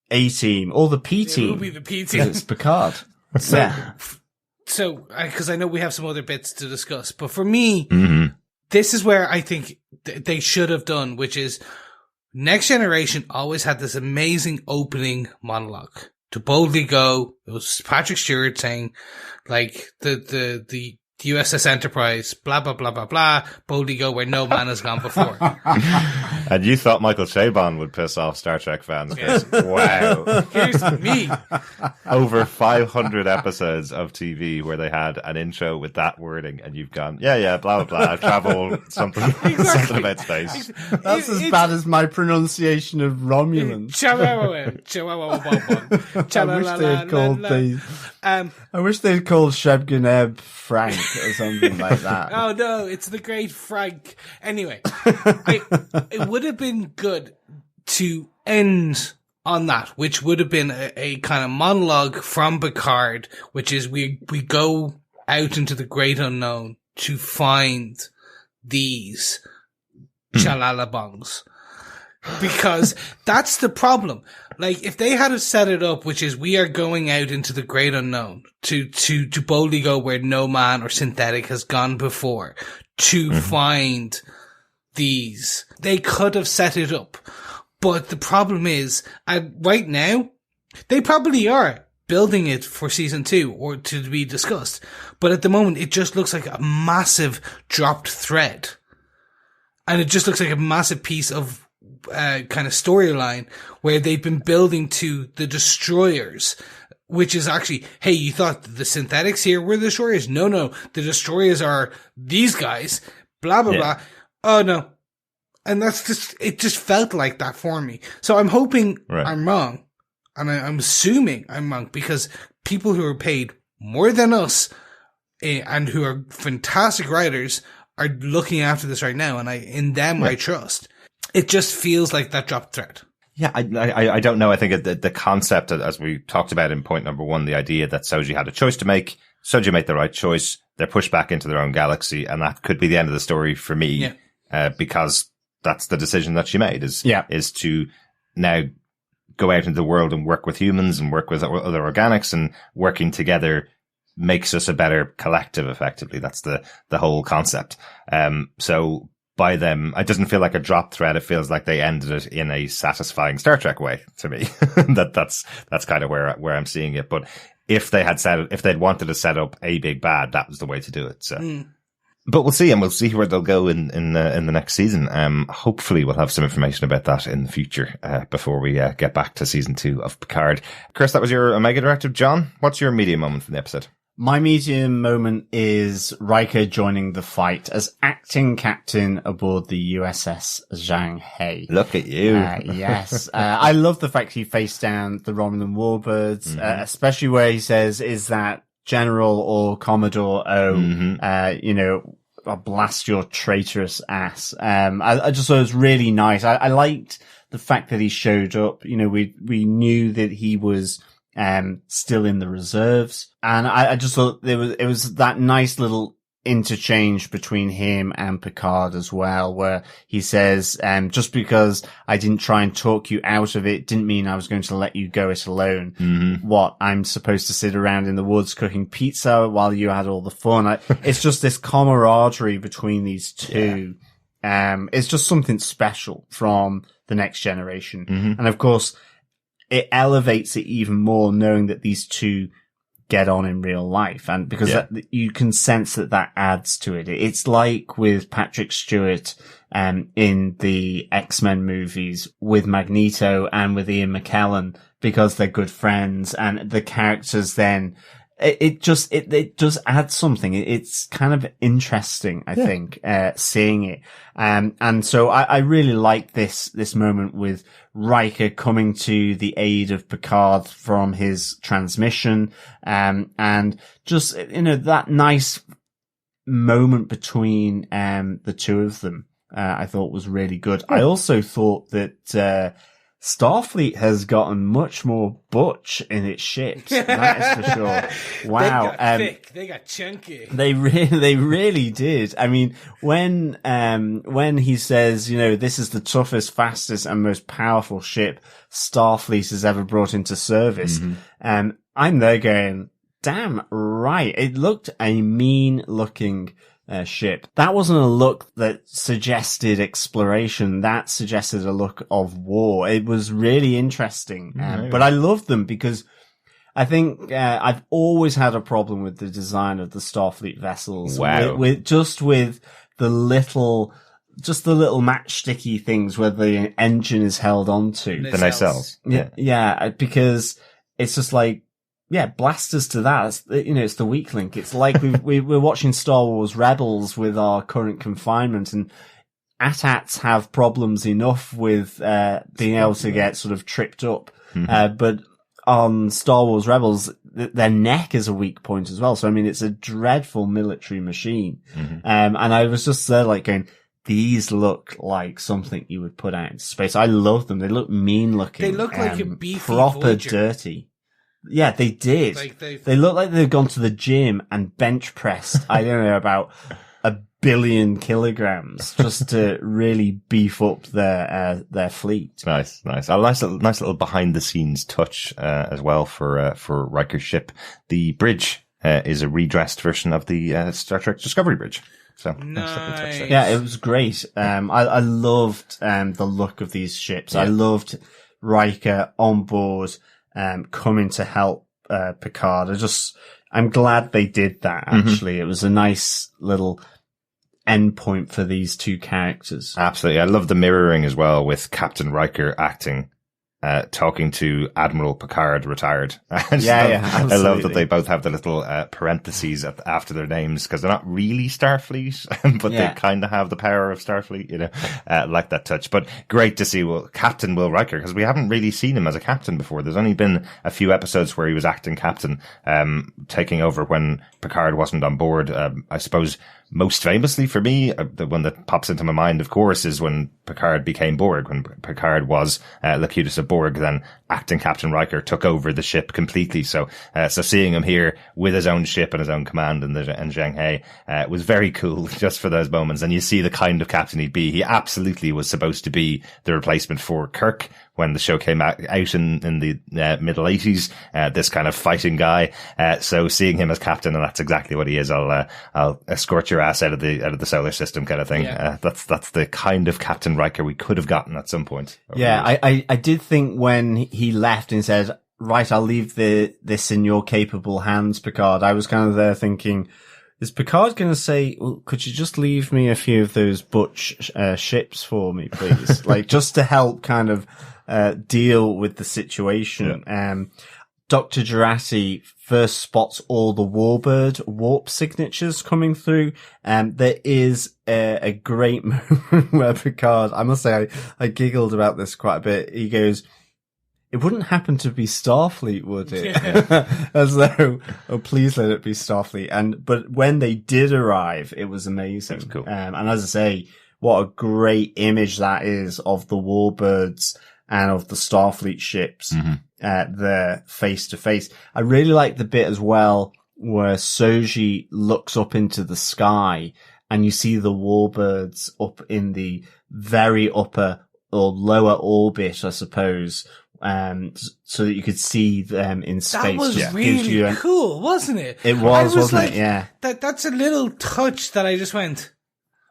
A-team or the P-team. It will be the P-team. It's Picard. Yeah. So, because I know we have some other bits to discuss, but for me, Mm-hmm. this is where I think they should have done, which is Next Generation always had this amazing opening monologue to boldly go. It was Patrick Stewart saying, like, the USS Enterprise, blah, blah, blah, blah, blah, boldly go where no man has gone before. And you thought Michael Chabon would piss off Star Trek fans. Yes. Wow. Here's me. Over 500 episodes of TV where they had an intro with that wording, and you've gone, yeah, blah, blah, blah, travel, something, something about space. That's as bad as my pronunciation of Romulans. I wish they'd called Sheb Guneb Frank or something like that. Oh no, it's the great Frank. Anyway, it would have been good to end on that, which would have been a kind of monologue from Picard, which is we go out into the great unknown to find these chalalabongs. Because that's the problem. Like, if they had set it up, which is we are going out into the great unknown to boldly go where no man or synthetic has gone before to find these, they could have set it up. But the problem is, right now, they probably are building it for season 2 or to be discussed. But at the moment, it just looks like a massive dropped thread. And it just looks like a massive piece of kind of storyline where they've been building to the destroyers, which is actually, hey, you thought the synthetics here were the destroyers? No, the destroyers are these guys, blah, blah, blah. Oh, no. And that's just, it just felt like that for me. So I'm hoping I'm wrong. And I'm assuming I'm wrong because people who are paid more than us and who are fantastic writers are looking after this right now. And I trust. It just feels like that dropped thread. Yeah, I don't know. I think the concept, as we talked about in point number 1, the idea that Soji had a choice to make. Soji made the right choice. They're pushed back into their own galaxy, and that could be the end of the story for me, because that's the decision that she made, is to now go out into the world and work with humans and work with other organics, and working together makes us a better collective, effectively. That's the whole concept. So by them, it doesn't feel like a drop thread. It feels like they ended it in a satisfying Star Trek way to me. That's kind of where I'm seeing it. But if they'd wanted to set up a big bad, that was the way to do it. So, but we'll see, and we'll see where they'll go in the next season. Hopefully we'll have some information about that in the future, before we get back to season 2 of Picard. Chris, that was your Omega Directive. John, what's your media moment from the episode? My medium moment is Riker joining the fight as acting captain aboard the USS Zhang He. Look at you. Yes. I love the fact he faced down the Romulan warbirds, especially where he says, is that General or Commodore O, I'll blast your traitorous ass. I just thought it was really nice. I liked the fact that he showed up. We knew that he was still in the reserves. And I just thought it was that nice little interchange between him and Picard as well, where he says, just because I didn't try and talk you out of it didn't mean I was going to let you go it alone. What, I'm supposed to sit around in the woods cooking pizza while you had all the fun? It's just this camaraderie between these two. It's just something special from the Next Generation. And of course, it elevates it even more knowing that these two get on in real life. And because you can sense that adds to it. It's like with Patrick Stewart, in the X-Men movies with Magneto and with Ian McKellen, because they're good friends and the characters then, it just adds something. It's kind of interesting, I think, seeing it. And so I really like this moment with Riker coming to the aid of Picard from his transmission. And just, that nice moment between, the two of them, I thought was really good. I also thought that, Starfleet has gotten much more butch in its ships. That is for sure. Wow. They got thick. They got chunky. They really did. I mean, when he says, this is the toughest, fastest, and most powerful ship Starfleet has ever brought into service, I'm there going, damn right. It looked a mean looking ship. That wasn't a look that suggested exploration. That suggested a look of war. It was really interesting. But I loved them because I think I've always had a problem with the design of the Starfleet vessels. Wow. With the little matchsticky things where the engine is held onto. The nacelles. Yeah, because it's just like, blasters to that. It's the weak link. It's like we're watching Star Wars Rebels with our current confinement, and AT-ATs have problems enough with being able to get sort of tripped up. But on Star Wars Rebels, their neck is a weak point as well. So, I mean, it's a dreadful military machine. And I was just there like going, these look like something you would put out into space. I love them. They look mean looking. They look like a beefy proper Voyager. Dirty. Yeah, they did. Like they look like they've gone to the gym and bench pressed, I don't know, about 1 billion kilograms just to really beef up their fleet. Nice. A nice little behind the scenes touch, as well for Riker's ship. The bridge, is a redressed version of the, Star Trek Discovery bridge. So, nice. Yeah, it was great. I loved, the look of these ships. I loved Riker on board, coming to help Picard. I'm glad they did that, actually. It was a nice little endpoint for these two characters. Absolutely. I love the mirroring as well with Captain Riker acting, talking to Admiral Picard, retired. I love that they both have the little parentheses after their names, because they're not really Starfleet, but they kind of have the power of Starfleet, like that touch. But great to see Captain Will Riker, because we haven't really seen him as a captain before. There's only been a few episodes where he was acting captain, taking over when Picard wasn't on board. I suppose most famously for me, the one that pops into my mind, of course, is when Picard became Borg. When Picard was Locutus of Borg, then acting Captain Riker took over the ship completely. So seeing him here with his own ship and his own command in Zheng He was very cool just for those moments. And you see the kind of captain he'd be. He absolutely was supposed to be the replacement for Kirk when the show came out in the middle 80s, this kind of fighting guy. So seeing him as captain, and that's exactly what he is. I'll escort your ass out of the solar system kind of thing. Yeah. That's the kind of Captain Riker we could have gotten at some point. Yeah, I did think when he left and said, right, I'll leave this in your capable hands, Picard. I was kind of there thinking, is Picard going to say, well, could you just leave me a few of those butch ships for me, please? Like, just to help kind of deal with the situation. Yeah. Dr. Jurati first spots all the Warbird warp signatures coming through. There is a great moment where Picard, I must say, I giggled about this quite a bit. He goes, it wouldn't happen to be Starfleet, would it? Yeah. As though, oh, please let it be Starfleet. But when they did arrive, it was amazing. That's cool. And as I say, what a great image that is of the Warbirds and of the Starfleet ships, there face to face. I really like the bit as well where Soji looks up into the sky and you see the Warbirds up in the very upper or lower orbit, I suppose, so that you could see them in space. That was really cool, wasn't it? It was, wasn't it? Yeah. That's a little touch that I just went,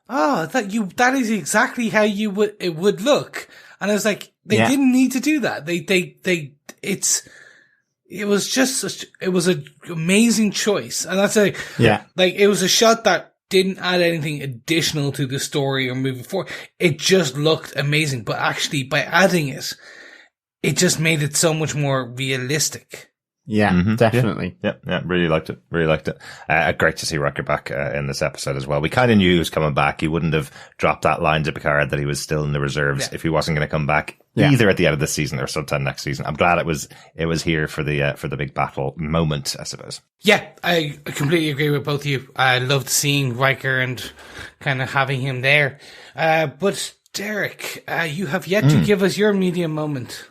that is exactly how it would look. And I was like, they didn't need to do that. It was an amazing choice. And that's it was a shot that didn't add anything additional to the story or moving forward. It just looked amazing. But actually, by adding it, it just made it so much more realistic. Yeah, definitely. Yeah, really liked it. Great to see Riker back in this episode as well. We kind of knew he was coming back. He wouldn't have dropped that line to Picard that he was still in the reserves if he wasn't going to come back either at the end of this season or sometime next season. I'm glad it was here for the big battle moment, I suppose. Yeah, I completely agree with both of you. I loved seeing Riker and kind of having him there. But Derek, you have yet to give us your media moment.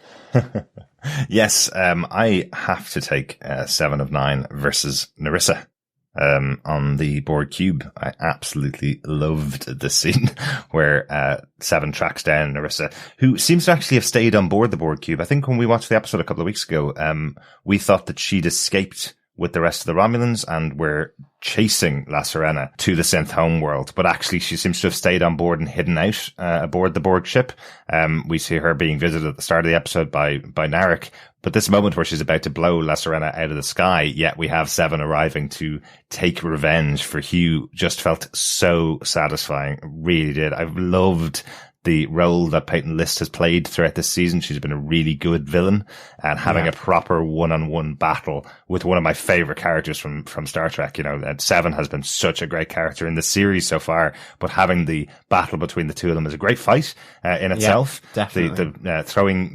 Yes, I have to take 7 of 9 versus Narissa on the Borg cube. I absolutely loved the scene where 7 tracks down Narissa, who seems to actually have stayed on board the Borg cube. I think when we watched the episode a couple of weeks ago, we thought that she'd escaped with the rest of the Romulans and were chasing La Sirena to the synth homeworld, but actually she seems to have stayed on board and hidden out aboard the Borg ship. We see her being visited at the start of the episode by Narek, but this moment where she's about to blow La Sirena out of the sky, yet we have 7 arriving to take revenge for Hugh, just felt so satisfying. Really did. I've loved the role that Peyton List has played throughout this season. She's been a really good villain, and having a proper one-on-one battle with one of my favorite characters from Star Trek. You know, 7 has been such a great character in the series so far, but having the battle between the two of them is a great fight in itself. Yeah, definitely. The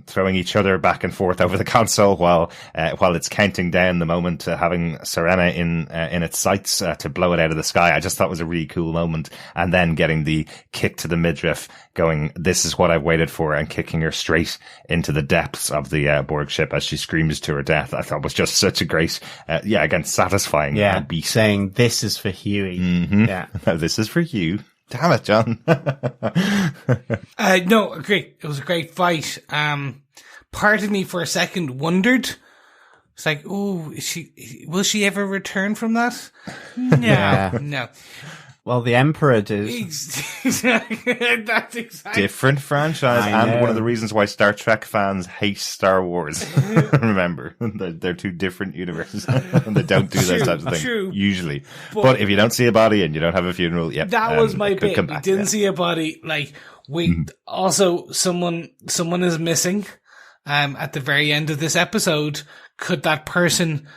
throwing each other back and forth over the console while it's counting down the moment to having Sirena in its sights to blow it out of the sky. I just thought was a really cool moment, and then getting the kick to the midriff, going, "This is what I've waited for," and kicking her straight into the depths of the Borg ship as she screams to her death. I thought was just such a great, again, satisfying beat. Saying, "This is for Huey." Mm-hmm. Yeah. This is for you. Damn it, John. No, great. It was a great fight. Part of me for a second wondered, it's like, oh, will she ever return from that? No, no. Well, the Emperor did. That's exactly. Different franchise, and one of the reasons why Star Trek fans hate Star Wars. Remember, they're two different universes, and they don't do those types of things usually. But if you don't see a body and you don't have a funeral, that was my bit. We didn't see a body. Like, also someone is missing. At the very end of this episode, could that person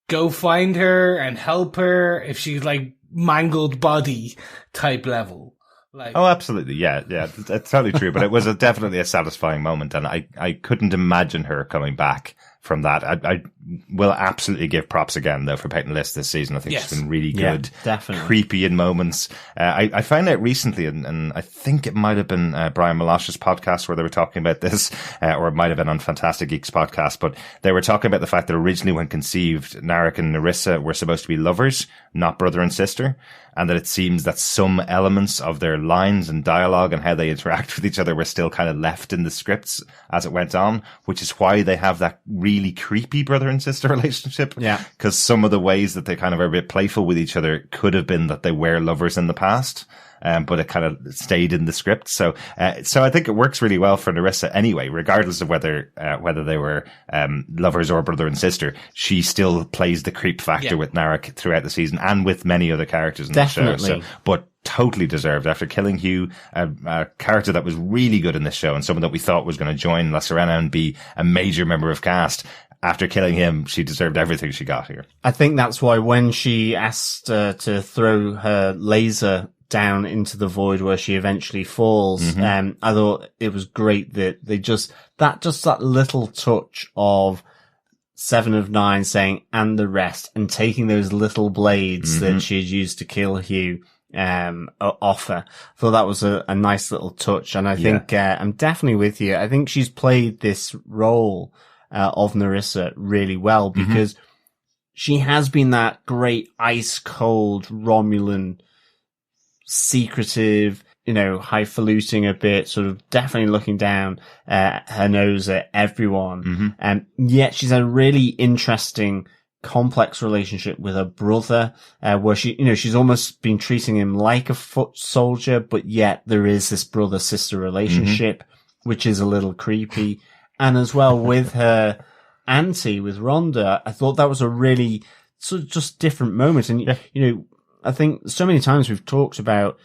go find her and help her if she's like mangled body type level? Like, oh, absolutely. Yeah, that's totally true. But it was definitely a satisfying moment, and I couldn't imagine her coming back from that. I will absolutely give props again, though, for Peyton List this season. I think she's been really good. Definitely. Creepy in moments. I found out recently, and I think it might have been Brian Malosh's podcast where they were talking about this, or it might have been on Fantastic Geeks podcast, but they were talking about the fact that originally when conceived, Narek and Narissa were supposed to be lovers, not brother and sister, and that it seems that some elements of their lines and dialogue and how they interact with each other were still kind of left in the scripts as it went on, which is why they have that really creepy brother and sister relationship. Yeah. Because some of the ways that they kind of are a bit playful with each other could have been that they were lovers in the past. But it kind of stayed in the script. So I think it works really well for Narissa anyway, regardless of whether they were, lovers or brother and sister. She still plays the creep factor with Narek throughout the season and with many other characters in the show. So, but totally deserved after killing Hugh, a character that was really good in this show and someone that we thought was going to join La Sirena and be a major member of cast. After killing him, she deserved everything she got here. I think that's why when she asked to throw her laser down into the void where she eventually falls, I thought it was great that they that little touch of 7 of 9 saying, "and the rest," and taking those little blades that she had used to kill Hugh, off her. I thought that was a nice little touch. And I think, I'm definitely with you. I think she's played this role, of Narissa really well because she has been that great ice cold Romulan, secretive, highfalutin a bit, sort of definitely looking down her nose at everyone. And yet she's a really interesting, complex relationship with her brother, where she's almost been treating him like a foot soldier, but yet there is this brother-sister relationship, which is a little creepy. And as well with her auntie, with Rhonda, I thought that was a really sort of just different moment. And, I think so many times we've talked about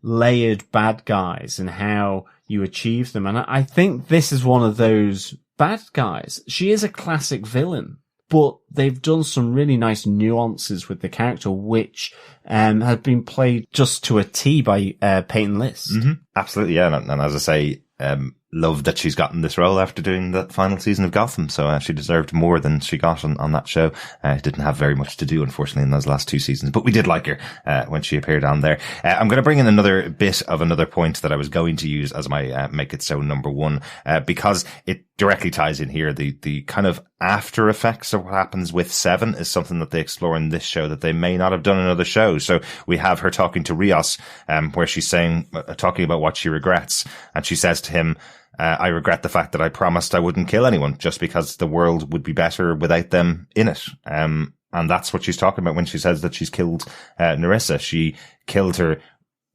layered bad guys and how you achieve them. And I think this is one of those bad guys. She is a classic villain, but they've done some really nice nuances with the character, which have been played just to a T by Peyton List. Absolutely, yeah. And as I say, love that she's gotten this role after doing the final season of Gotham. So she deserved more than she got on that show. Didn't have very much to do, unfortunately, in those last 2 seasons, but we did like her when she appeared on there. I'm going to bring in another bit of another point that I was going to use as my Make It So number 1, because it directly ties in here. The kind of after effects of what happens with Seven is something that they explore in this show that they may not have done in other shows. So we have her talking to Rios, where she's talking about what she regrets, and she says to him, I regret the fact that I promised I wouldn't kill anyone just because the world would be better without them in it. And that's what she's talking about when she says that she's killed Narissa. She killed her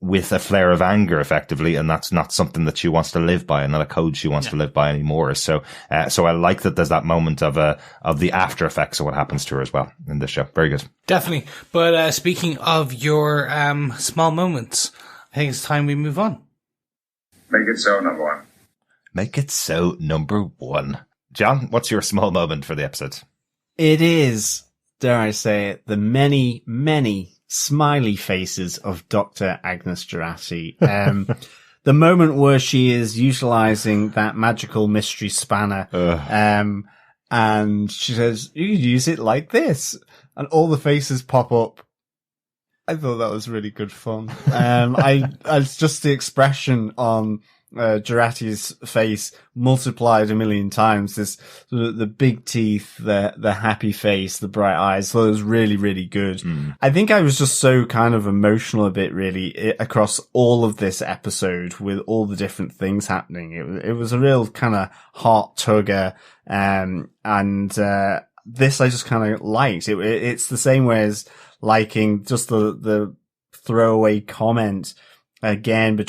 with a flare of anger, effectively, and that's not something that she wants to live by, and not a code she wants to live by anymore. So I like that there's that moment of the after effects of what happens to her as well in this show. Very good. Definitely. But speaking of your small moments, I think it's time we move on. Make it so, number 1. Make it so, number 1. John, what's your small moment for the episode? It is, dare I say it, the many, many smiley faces of Dr. Agnes Jurati. The moment where she is utilizing that magical mystery spanner, and she says, you use it like this, and all the faces pop up. I thought that was really good fun. It's just the expression on Jurati's face multiplied a million times. This sort of the big teeth, the happy face, the bright eyes. So it was really, really good. I think I was just so kind of emotional a bit, really, across all of this episode with all the different things happening. It was a real kind of heart tugger, and this I just kind of liked. It's the same way as liking just the throwaway comment again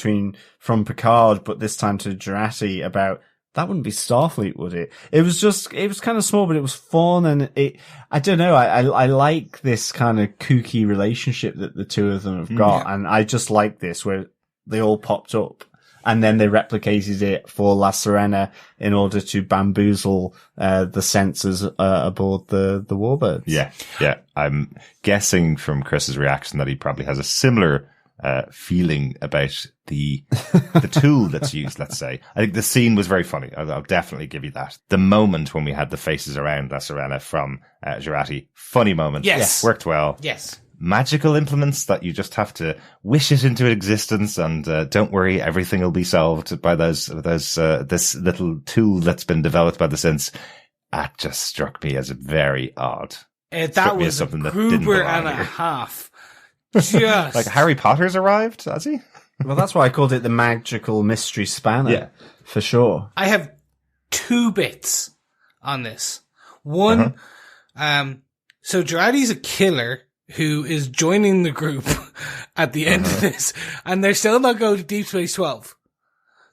from Picard, but this time to Jurati about that wouldn't be Starfleet, would it? It was kind of small, but it was fun, and I don't know, I like this kind of kooky relationship that the two of them have got, and I just like this where they all popped up, and then they replicated it for La Sirena in order to bamboozle the sensors aboard the Warbirds. Yeah. I'm guessing from Chris's reaction that he probably has a similar feeling about the tool that's used, let's say. I think the scene was very funny. I'll definitely give you that. The moment when we had the faces around La Sirena from Jurati, funny moment. Yes. Worked well. Yes. Magical implements that you just have to wish it into existence, and don't worry, everything will be solved by this little tool that's been developed by the synths. That just struck me as very odd. That was a Gruber and a half. Just like Harry Potter's arrived, has he? Well, that's why I called it the magical mystery spanner. Yeah, for sure. I have 2 bits on this. One, so Jurati's a killer who is joining the group at the end of this, and they're still not going to Deep Space 12.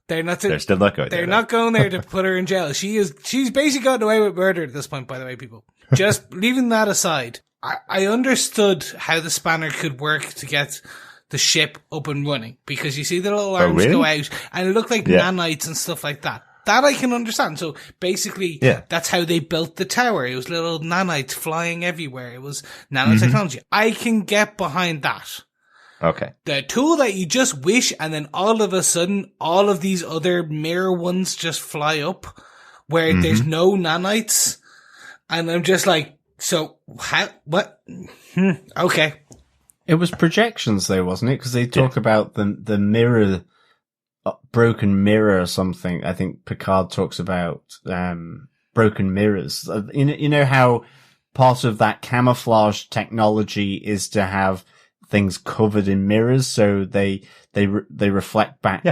They're still not going. They're not going there to put her in jail. She's basically gotten away with murder at this point, by the way, people. Just leaving that aside, I understood how the spanner could work to get the ship up and running, because you see the little arms go out and it looked like nanites and stuff like that. That I can understand. So basically, that's how they built the tower. It was little nanites flying everywhere. It was nanotechnology. I can get behind that. Okay. The tool that you just wish, and then all of a sudden, all of these other mirror ones just fly up, where there's no nanites. And I'm just like, so how, what? Okay. It was projections though, wasn't it? Because they talk about the mirror, broken mirror or something. I think Picard talks about, broken mirrors. You know how part of that camouflage technology is to have things covered in mirrors, so they reflect back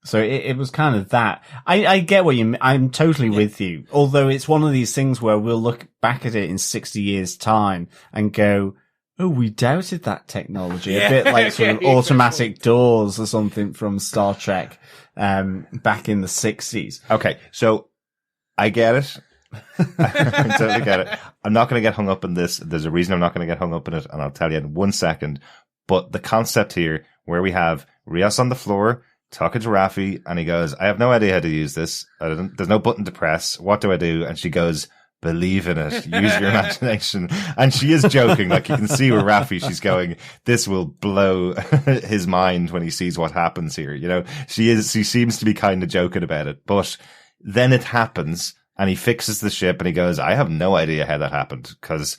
so it was kind of that. I get what you mean. I'm totally with you. Although it's one of these things where we'll look back at it in 60 years time and go, oh, we doubted that technology. A bit like sort of automatic doors or something from Star Trek, back in the 60s. Okay. So I get it. I totally get it. I'm not going to get hung up in this. There's a reason I'm not going to get hung up in it, and I'll tell you in 1 second. But the concept here, where we have Rios on the floor talking to Raffi, and he goes, I have no idea how to use this. There's no button to press. What do I do? And she goes, Believe in it. Use your imagination. And she is joking. Like, you can see with Raffi, she's going, this will blow his mind when he sees what happens here. You know, she seems to be kind of joking about it. But then it happens and he fixes the ship and he goes, I have no idea how that happened, because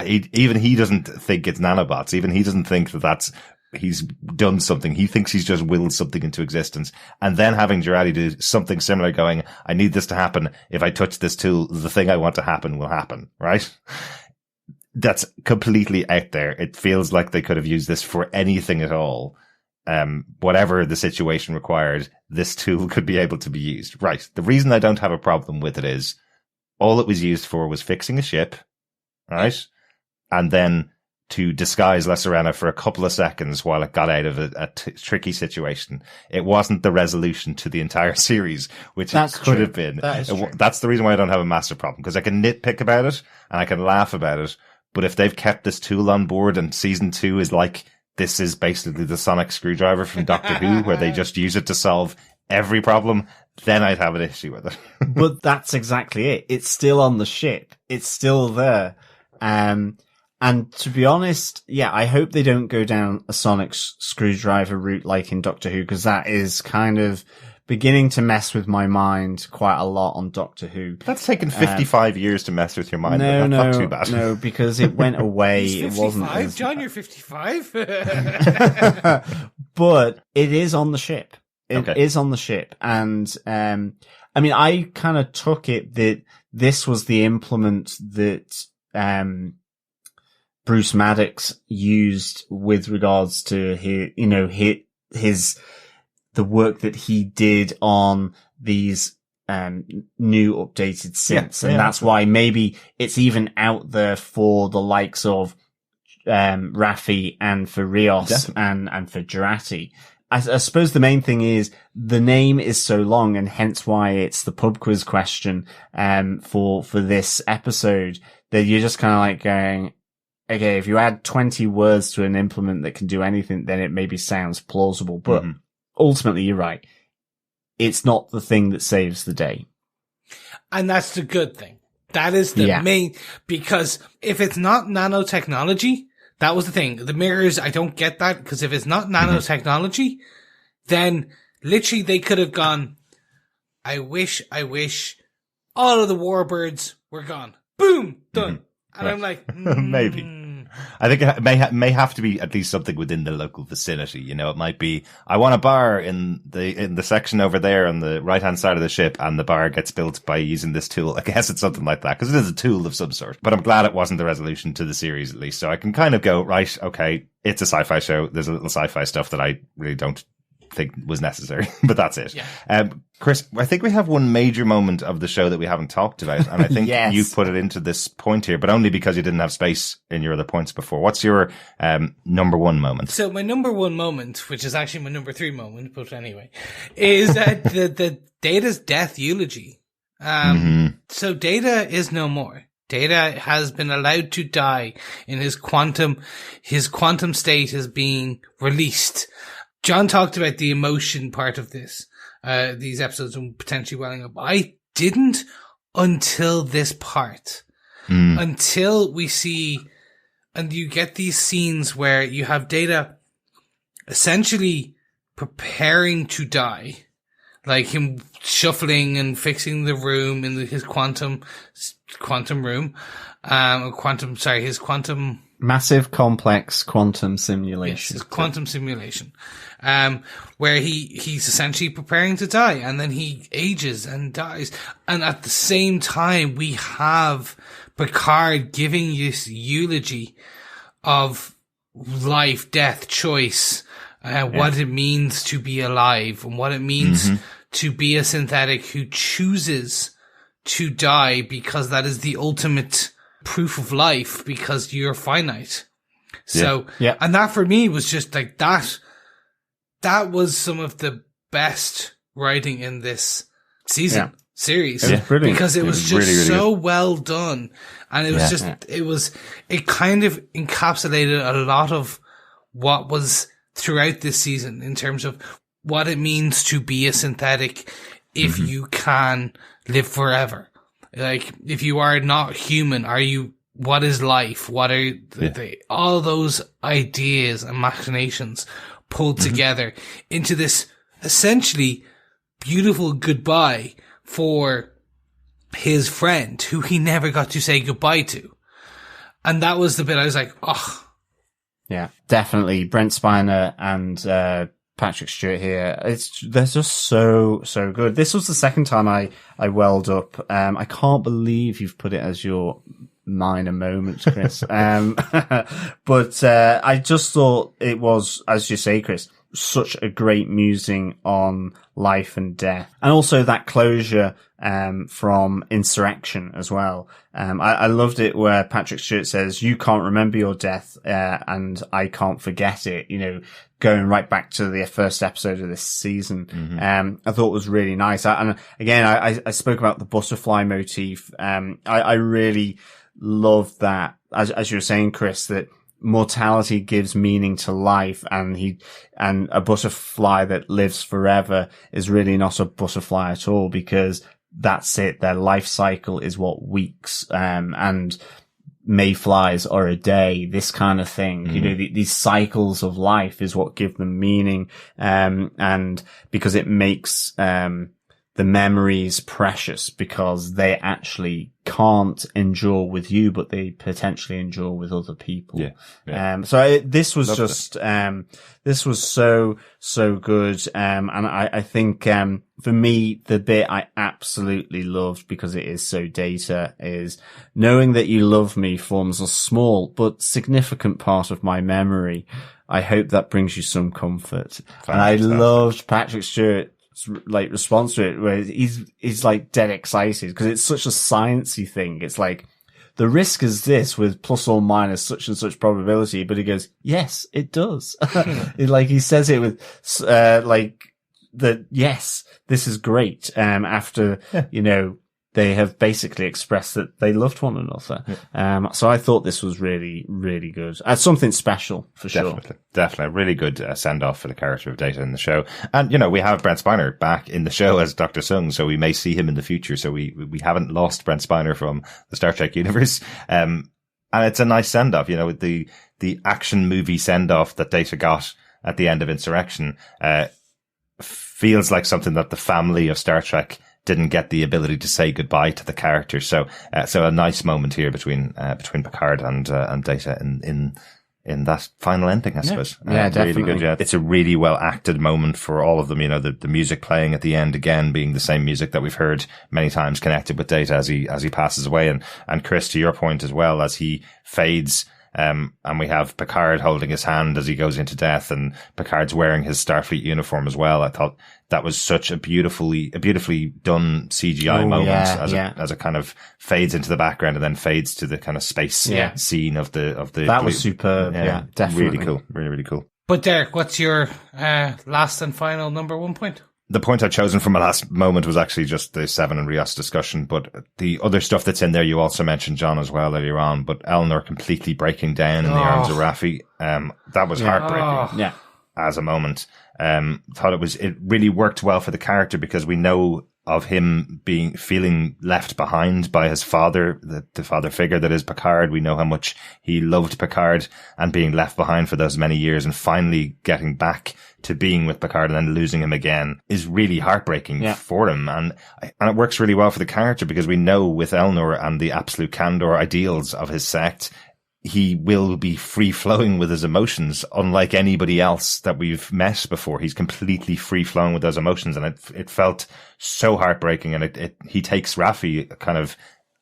even he doesn't think it's nanobots. Even he doesn't think that he's done something. He thinks he's just willed something into existence. And then having Jurati do something similar, going, I need this to happen. If I touch this tool, the thing I want to happen will happen, right? That's completely out there. It feels like they could have used this for anything at all. Whatever the situation required, this tool could be able to be used. Right. The reason I don't have a problem with it is all it was used for was fixing a ship, right? And then to disguise La Sirena for a couple of seconds while it got out of a tricky situation. It wasn't the resolution to the entire series, which it could have been. That's the reason why I don't have a massive problem, because I can nitpick about it and I can laugh about it. But if they've kept this tool on board and season 2 is like, this is basically the sonic screwdriver from Doctor Who, where they just use it to solve every problem, then I'd have an issue with it. But that's exactly it. It's still on the ship. It's still there. And to be honest, yeah, I hope they don't go down a sonic screwdriver route like in Doctor Who, because that is kind of beginning to mess with my mind quite a lot on Doctor Who. That's taken 55 years to mess with your mind. No, but that's not too bad. No, because it went away. He's 55? It wasn't as... John, you're 55? But it is on the ship. It is on the ship. And, I mean, I kind of took it that this was the implement that, Bruce Maddox used with regards to his the work that he did on these new updated synths, and that's why maybe it's even out there for the likes of Raffi and for Rios and for Jurati. I suppose the main thing is the name is so long, and hence why it's the pub quiz question for this episode, that you're just kind of like going, okay, if you add 20 words to an implement that can do anything, then it maybe sounds plausible. But ultimately, you're right. It's not the thing that saves the day. And that's the good thing. That is the main, because if it's not nanotechnology, that was the thing. The mirrors, I don't get that, because if it's not nanotechnology, then literally they could have gone, I wish all of the warbirds were gone. Boom! Done. And I'm like, maybe. I think it may have to be at least something within the local vicinity. You know, it might be, I want a bar in the section over there on the right hand side of the ship, and the bar gets built by using this tool. I guess it's something like that, because it is a tool of some sort. But I'm glad it wasn't the resolution to the series, at least. So I can kind of go, right, okay, it's a sci-fi show. There's a little sci-fi stuff that I really don't think was necessary, but that's it. Yeah. Chris, I think we have one major moment of the show that we haven't talked about, and I think you've put it into this point here, but only because you didn't have space in your other points before. What's your number one moment? So my number one moment, which is actually my number 3 moment, but anyway, is the Data's death eulogy. So Data is no more. Data has been allowed to die in his quantum state is being released. John talked about the emotion part of this, these episodes and potentially welling up. I didn't until this part. Until we see, and you get these scenes where you have Data essentially preparing to die. Like him shuffling and fixing the room in his quantum room, his quantum massive complex quantum simulation. Yes, his quantum simulation, where he's essentially preparing to die, and then he ages and dies, and at the same time we have Picard giving this eulogy of life, death, choice. What it means to be alive, and what it means to be a synthetic who chooses to die, because that is the ultimate proof of life, because you're finite. So, and that for me was just like that was some of the best writing in this series, because it was just really so well done. And it was it kind of encapsulated a lot of what was throughout this season in terms of what it means to be a synthetic if you can live forever. Like, if you are not human, what is life? What are all those ideas and machinations pulled together into this essentially beautiful goodbye for his friend who he never got to say goodbye to. And that was the bit I was like, oh. Yeah, definitely. Brent Spiner and Patrick Stewart here. They're just so good. This was the second time I welled up. I can't believe you've put it as your minor moments, Chris. But I just thought it was, as you say, Chris, such a great musing on life and death, and also that closure from Insurrection as well. I loved it where Patrick Stewart says, "You can't remember your death, and I can't forget it." You know, going right back to the first episode of this season. I thought it was really nice. And again, I spoke about the butterfly motif. I really love that, as you were saying, Chris, that mortality gives meaning to life, and a butterfly that lives forever is really not a butterfly at all, because that's it. Their life cycle is what weeks, and mayflies are a day, this kind of thing. You know, these cycles of life is what give them meaning. And because it makes, the memories precious, because they actually can't endure with you, but they potentially endure with other people. This was just, this was so good. And I think, for me, the bit I absolutely loved, because it is so Data, is knowing that you love me forms a small but significant part of my memory. I hope that brings you some comfort. Fantastic. And I loved Patrick Stewart response to it, where he's like dead excited, because it's such a sciencey thing. It's like, the risk is this with plus or minus such and such probability, but he goes, yes, it does. He says it with yes, this is great. After they have basically expressed that they loved one another. So I thought this was really, really good. Something special, for sure. Definitely. Really good send-off for the character of Data in the show. And, we have Brent Spiner back in the show as Dr. Sung, so we may see him in the future. So we haven't lost Brent Spiner from the Star Trek universe. And it's a nice send-off, with the action movie send-off that Data got at the end of Insurrection, feels like something that the family of Star Trek didn't get the ability to say goodbye to the character. So a nice moment here between Picard and Data in that final ending, I suppose. Definitely. Really good. It's a really well acted moment for all of them. The music playing at the end again being the same music that we've heard many times connected with Data as he passes away. And Chris, to your point as well, as he fades, and we have Picard holding his hand as he goes into death, and Picard's wearing his Starfleet uniform as well. I thought that was such a beautifully done CGI moment as it kind of fades into the background and then fades to the kind of space scene of the. That was superb. Yeah, definitely. Really cool. Really, really cool. But Derek, what's your last and final number 1 point? The point I'd chosen from my last moment was actually just the Seven and Rios discussion, but the other stuff that's in there, you also mentioned, John, as well earlier on, but Elnor completely breaking down in the arms of Raffi. That was heartbreaking as a moment. Thought it really worked well for the character, because we know of him feeling left behind by his father, the father figure that is Picard. We know how much he loved Picard, and being left behind for those many years and finally getting back to being with Picard and then losing him again is really heartbreaking for him. And it works really well for the character, because we know with Elnor and the absolute candor ideals of his sect, he will be free flowing with his emotions, unlike anybody else that we've met before. He's completely free flowing with those emotions, and it felt so heartbreaking. And he takes Raffi kind of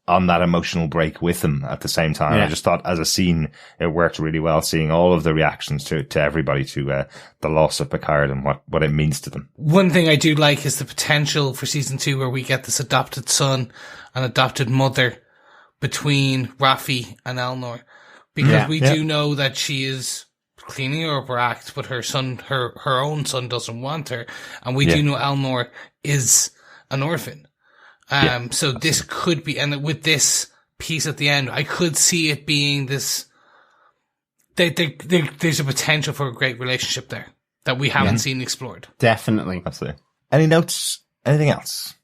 on that emotional break with him at the same time. I just thought, as a scene, it worked really well, seeing all of the reactions to everybody to the loss of Picard and what it means to them. One thing I do like is the potential for season 2, where we get this adopted son and adopted mother between Raffi and Elnor. Because we do know that she is cleaning up her act, but her own son doesn't want her. And we do know Elnor is an orphan. So this could be, and with this piece at the end, I could see it being this, there's a potential for a great relationship there that we haven't seen explored. Definitely. Absolutely. Any notes? Anything else?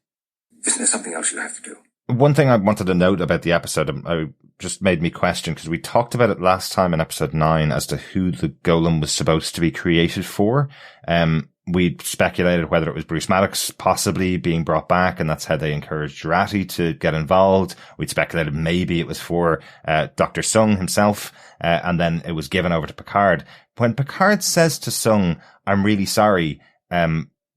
Isn't there something else you have to do? One thing I wanted to note about the episode, I just made me question, because we talked about it last time in episode 9 as to who the golem was supposed to be created for. We speculated whether it was Bruce Maddox possibly being brought back, and that's how they encouraged Jurati to get involved. We'd speculated maybe it was for Dr. Sung himself, and then it was given over to Picard. When Picard says to Sung, "I'm really sorry,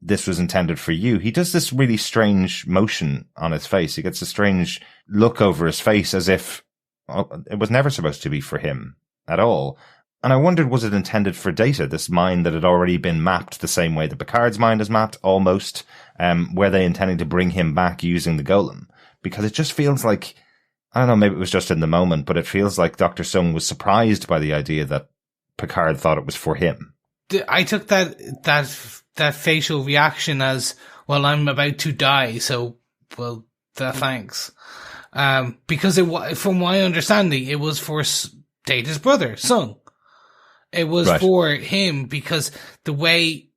this was intended for you," he does this really strange motion on his face. He gets a strange look over his face as if it was never supposed to be for him at all. And I wondered, was it intended for Data, this mind that had already been mapped the same way that Picard's mind is mapped, almost? Were they intending to bring him back using the golem? Because it just feels like, I don't know, maybe it was just in the moment, but it feels like Dr. Sung was surprised by the idea that Picard thought it was for him. I took that facial reaction as, well, I'm about to die, so, well, thanks. Because from my understanding, it was for Data's brother, Sung. It was for him, because the way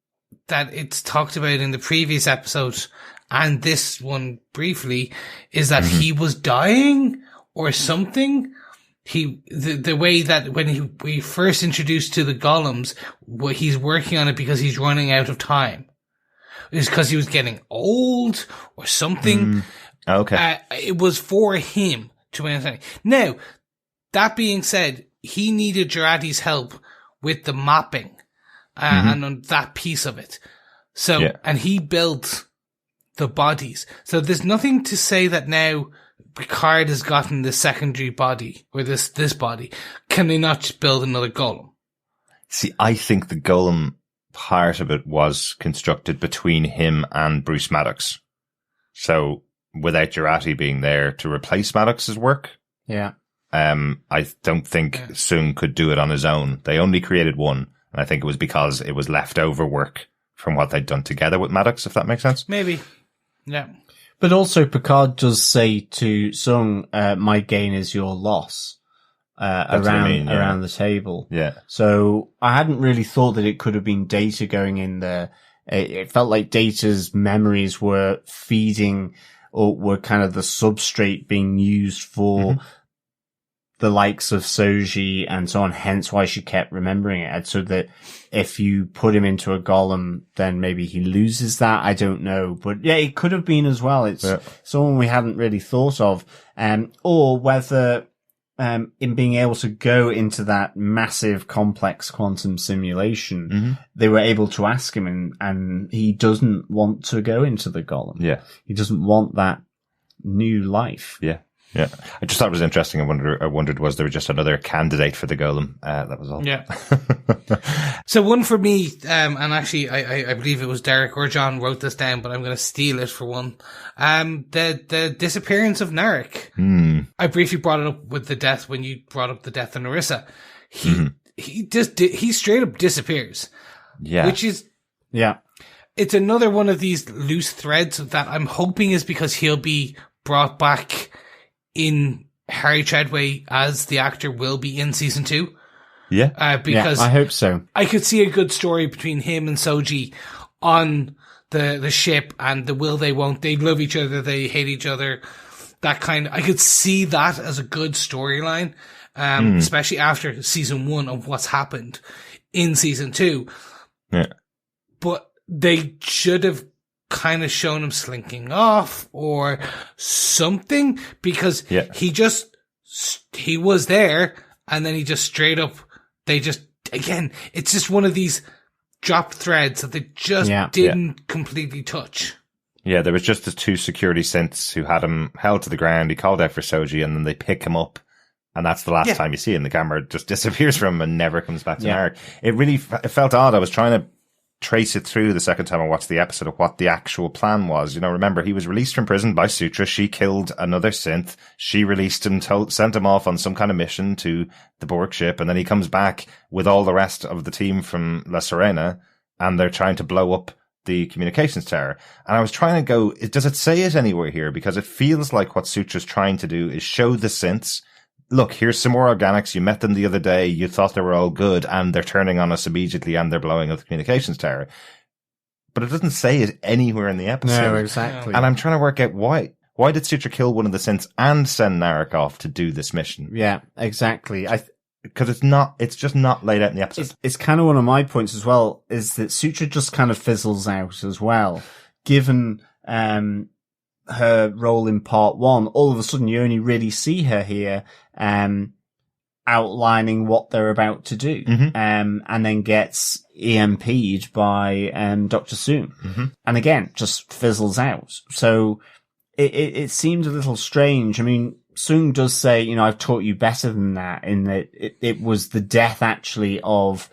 that it's talked about in the previous episode and this one briefly is that he was dying or something. The way that when we first introduced to the golems, he's working on it because he's running out of time. It's because he was getting old or something. Okay. It was for him to understand. Now, that being said, he needed Jurati's help with the mapping and on that piece of it. So, and he built the bodies. So there's nothing to say that now Picard has gotten the secondary body or this body. Can they not just build another golem? See, I think the golem part of it was constructed between him and Bruce Maddox. So without Jurati being there to replace Maddox's work. Yeah. I don't think Sung could do it on his own. They only created one, and I think it was because it was leftover work from what they'd done together with Maddox, if that makes sense. Maybe. Yeah. But also Picard does say to Sung, my gain is your loss, around the table. Yeah. So I hadn't really thought that it could have been Data going in there. It felt like Data's memories were feeding or were kind of the substrate being used for the likes of Soji and so on, hence why she kept remembering it. So that if you put him into a golem, then maybe he loses that. I don't know. But yeah, it could have been as well. It's someone we hadn't really thought of. Or whether, in being able to go into that massive complex quantum simulation, they were able to ask him and he doesn't want to go into the golem. Yeah. He doesn't want that new life. Yeah. Yeah. I just thought it was interesting. I wondered, was there just another candidate for the golem? That was all. Yeah. So one for me, and actually I believe it was Derek or John wrote this down, but I'm going to steal it for one. The disappearance of Narek. I briefly brought it up with the death when you brought up the death of Narissa. He straight up disappears. Yeah. Which is, it's another one of these loose threads that I'm hoping is because he'll be brought back in Harry Treadway as the actor will be in season 2. Yeah. Because I hope so. I could see a good story between him and Soji on the ship and the will they won't. They love each other. They hate each other. That kind of, I could see that as a good storyline. Especially after season 1 of what's happened in season 2. Yeah. But they should have kind of shown him slinking off or something because he was there and then he just straight up, it's just one of these drop threads that they just didn't completely touch. Yeah, there was just the 2 security synths who had him held to the ground. He called out for Soji and then they pick him up. And that's the last time you see him. The camera just disappears from him and never comes back to Narek. It felt odd. I was trying to trace it through the second time I watched the episode of what the actual plan was. You know, remember, he was released from prison by Sutra. She killed another synth. She released him, sent him off on some kind of mission to the Borg ship. And then he comes back with all the rest of the team from La Serena and they're trying to blow up the communications tower. And I was trying to go, does it say it anywhere here? Because it feels like what Sutra's trying to do is show the synths, look, here's some more organics. You met them the other day. You thought they were all good and they're turning on us immediately and they're blowing up the communications tower. But it doesn't say it anywhere in the episode. No, exactly. And I'm trying to work out why Why did Sutra kill one of the synths and send Narek off to do this mission? Yeah, exactly. Because it's just not laid out in the episode. It's kind of one of my points as well, is that Sutra just kind of fizzles out as well. Given her role in part 1, all of a sudden you only really see her here outlining what they're about to do, and then gets EMP'd by Dr. Soong. And again, just fizzles out. So it seemed a little strange. I mean, Soong does say, you know, I've taught you better than that, in that it was the death actually of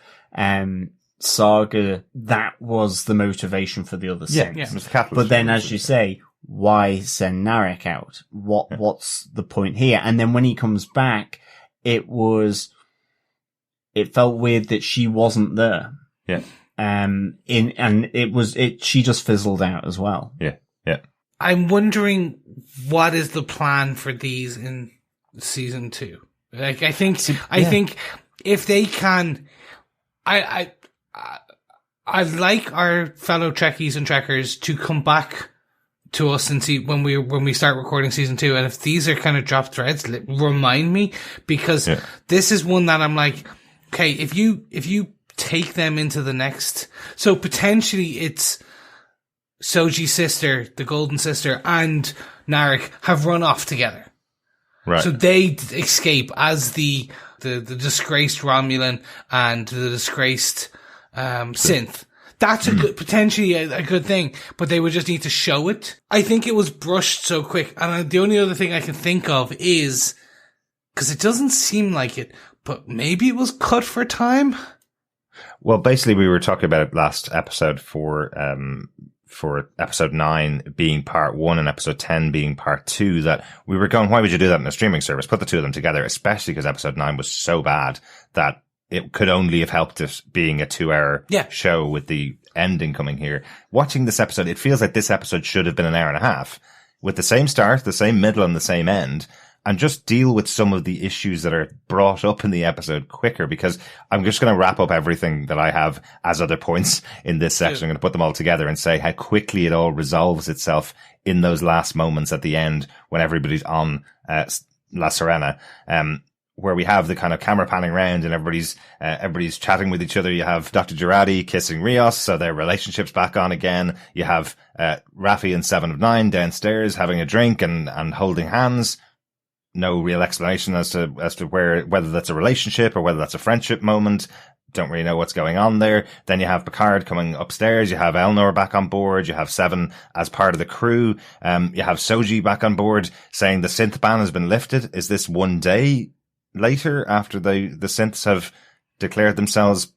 Saga that was the motivation for the other synths. Yeah, it was the catalyst. But then, as you say, why send Narek out? What's the point here? And then when he comes back, it felt weird that she wasn't there. Yeah. She just fizzled out as well. Yeah. Yeah. I'm wondering what is the plan for these in season 2. Like, I think if they can, I'd like our fellow Trekkies and Trekkers to come back to us and see when we start recording season 2. And if these are kind of drop threads, remind me, because this is one that I'm like, okay, if you take them into the next, so potentially it's Soji's sister, the Golden Sister, and Narek have run off together. Right. So they escape as the disgraced Romulan and the disgraced synth. That's potentially a good thing, but they would just need to show it. I think it was brushed so quick. And the only other thing I can think of is, because it doesn't seem like it, but maybe it was cut for time. Well, basically we were talking about it last episode for episode 9 being part 1 and episode 10 being part 2, that we were going, why would you do that in a streaming service? Put the two of them together, especially because episode 9 was so bad that it could only have helped it being a 2-hour show with the ending coming here. Watching this episode, it feels like this episode should have been an hour and a half with the same start, the same middle and the same end, and just deal with some of the issues that are brought up in the episode quicker, because I'm just going to wrap up everything that I have as other points in this section. I'm going to put them all together and say how quickly it all resolves itself in those last moments at the end when everybody's on La Serena, where we have the kind of camera panning around and everybody's chatting with each other. You have Dr. Girardi kissing Rios, so their relationship's back on again. You have Raffi and 7 of 9 downstairs having a drink and holding hands. No real explanation as to whether that's a relationship or whether that's a friendship moment. Don't really know what's going on there. Then you have Picard coming upstairs. You have Elnor back on board. You have 7 as part of the crew. You have Soji back on board saying the synth ban has been lifted. Is this one day later after the synths have declared themselves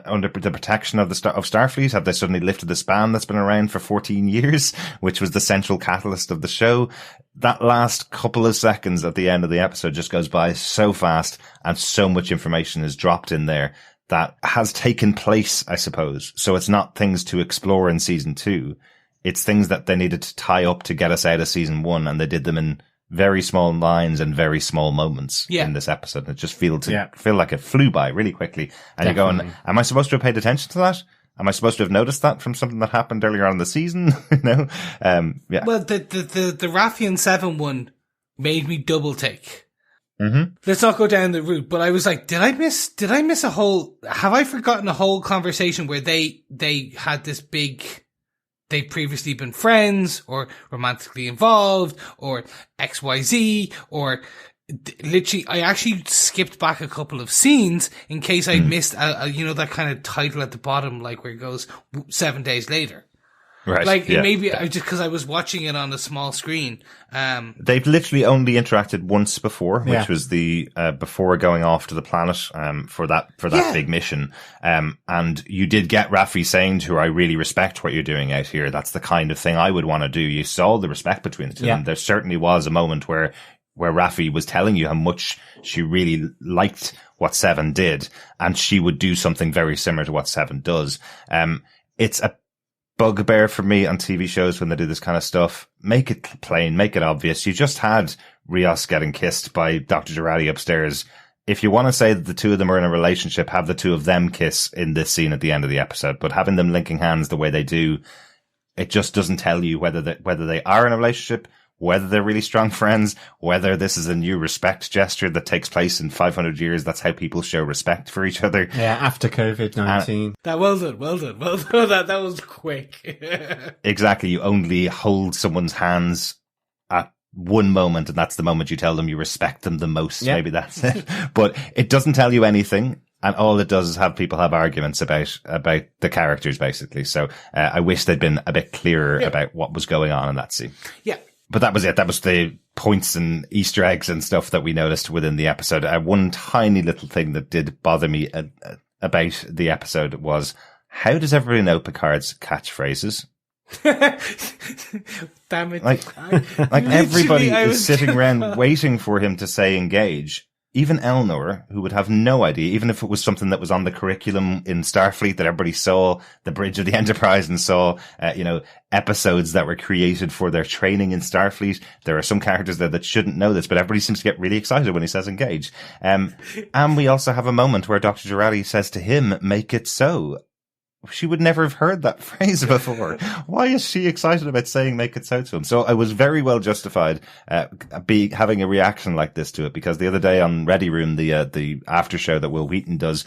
under the protection of Starfleet? Have they suddenly lifted the ban that's been around for 14 years, which was the central catalyst of the show? That last couple of seconds at the end of the episode just goes by so fast, and so much information is dropped in there that has taken place, I suppose. So it's not things to explore in season 2. It's things that they needed to tie up to get us out of season 1, and they did them in very small lines and very small moments in this episode. And it just feel like it flew by really quickly. And You're going, am I supposed to have paid attention to that? Am I supposed to have noticed that from something that happened earlier on in the season? Well, the Raffi and 7 one made me double take. Mm-hmm. Let's not go down the route, but I was like, did I miss have I forgotten a whole conversation where they had this big, they've previously been friends or romantically involved or XYZ, or literally, I actually skipped back a couple of scenes in case I missed that kind of title at the bottom, like where it goes 7 days later. Right. Like maybe just because I was watching it on a small screen. They've literally only interacted once before, which was the before going off to the planet for that big mission. And you did get Raffi saying to her, "I really respect what you're doing out here. That's the kind of thing I would want to do." You saw the respect between the two. And there certainly was a moment where Raffi was telling you how much she really liked what 7 did, and she would do something very similar to what 7 does. It's a bugbear for me on TV shows when they do this kind of stuff. Make it plain, make it obvious. You just had Rios getting kissed by Dr. Girardi upstairs. If you want to say that the two of them are in a relationship, have the two of them kiss in this scene at the end of the episode. But having them linking hands the way they do, it just doesn't tell you whether they are in a relationship, whether they're really strong friends, whether this is a new respect gesture that takes place in 500 years. That's how people show respect for each other. Yeah, after COVID-19. Well done. That was quick. Exactly. You only hold someone's hands at one moment, and that's the moment you tell them you respect them the most. Yep. Maybe that's it. But it doesn't tell you anything. And all it does is have people have arguments about the characters, basically. So I wish they'd been a bit clearer about what was going on in that scene. Yeah. But that was it. That was the points and Easter eggs and stuff that we noticed within the episode. One tiny little thing that did bother me about the episode was, how does everybody know Picard's catchphrases? Damn it. Like everybody is sitting around waiting for him to say engage. Even Elnor, who would have no idea, even if it was something that was on the curriculum in Starfleet that everybody saw, the Bridge of the Enterprise, and saw, episodes that were created for their training in Starfleet. There are some characters there that shouldn't know this, but everybody seems to get really excited when he says engage. And we also have a moment where Dr. Jurati says to him, make it so. She would never have heard that phrase before. Why is she excited about saying make it so to him? So I was very well justified having a reaction like this to it, because the other day on Ready Room, the after show that Will Wheaton does,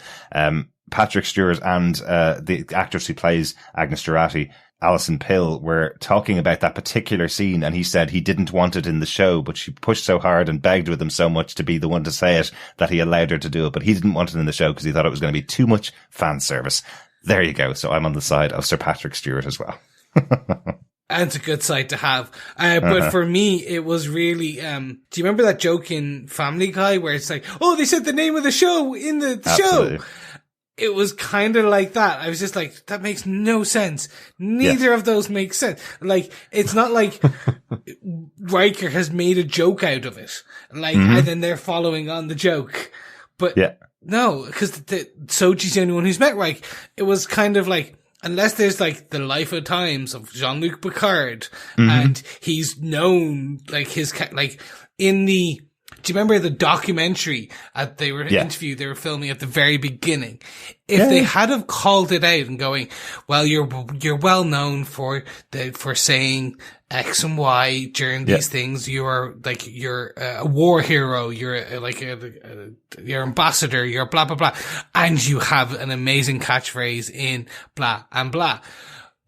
Patrick Stewart and the actress who plays Agnes Jurati, Alison Pill, were talking about that particular scene, and he said he didn't want it in the show, but she pushed so hard and begged with him so much to be the one to say it that he allowed her to do it, but he didn't want it in the show because he thought it was going to be too much fan service. There you go. So I'm on the side of Sir Patrick Stewart as well. And it's a good side to have. But for me, it was really, do you remember that joke in Family Guy where it's like, oh, they said the name of the show in the show? It was kind of like that. I was just like, that makes no sense. Neither of those make sense. Like, it's not like Riker has made a joke out of it. Like, and then they're following on the joke. But no, because Soji's the only one who's met Riker. It was kind of like, unless there's like the life of times of Jean-Luc Picard, and he's known, like his, like in the, do you remember the documentary they were interviewed, they were filming at the very beginning? If they had have called it out and going, well, you're well known for saying X and Y during these things. You're a war hero. You're like you're ambassador. You're blah, blah, blah. And you have an amazing catchphrase in blah and blah.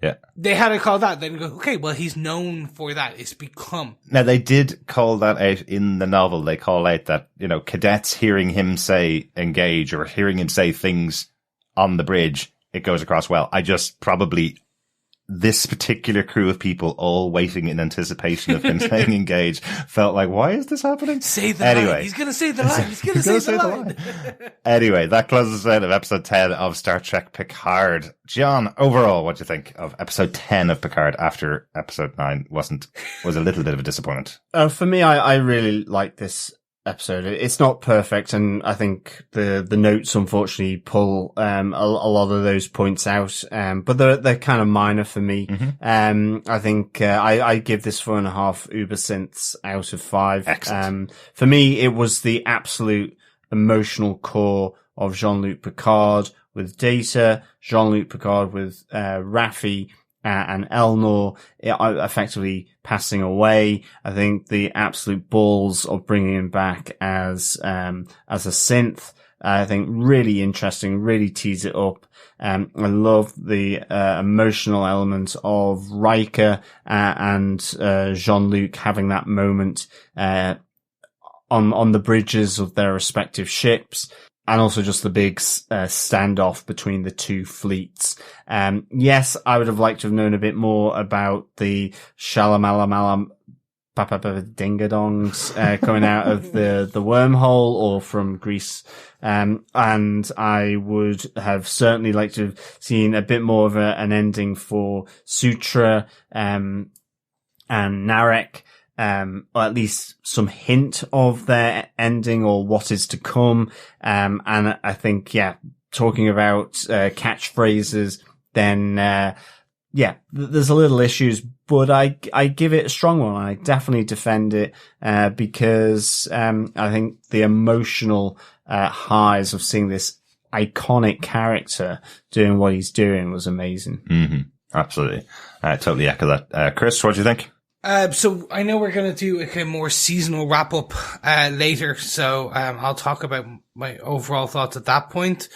Yeah. They had to call that. Then go, okay, well, he's known for that. It's become. Now, they did call that out in the novel. They call out that, cadets hearing him say engage or hearing him say things on the bridge, it goes across well. I just probably, this particular crew of people all waiting in anticipation of him saying engage felt like, why is this happening? Say the line. He's going to say the line. He's going to say the line. Anyway, that closes out of episode 10 of Star Trek Picard. John, overall, what do you think of episode 10 of Picard after episode 9 was a little bit of a disappointment? For me, I really like this episode. It's not perfect, and I think the notes unfortunately pull a lot of those points out, but they're kind of minor for me. I think I give this 4.5 Uber synths out of 5. Excellent. For me, it was the absolute emotional core of Jean-Luc Picard with Data, Jean-Luc Picard with Raffi and Elnor effectively passing away. I think the absolute balls of bringing him back as a synth, I think really interesting, really tease it up. I love the emotional element of Riker and Jean-Luc having that moment on the bridges of their respective ships. And also just the big standoff between the two fleets. Yes, I would have liked to have known a bit more about the Shalamala dingadongs coming out of the wormhole or from Greece. And I would have certainly liked to have seen a bit more of an ending for Sutra and Narek. Or at least some hint of their ending or what is to come. And I think, talking about catchphrases, then, there's a little issues, but I give it a strong one. I definitely defend it, because, I think the emotional, highs of seeing this iconic character doing what he's doing was amazing. Absolutely. I totally echo that. Chris, what do you think? So I know we're going to do a more seasonal wrap up, later. So, I'll talk about my overall thoughts at that point.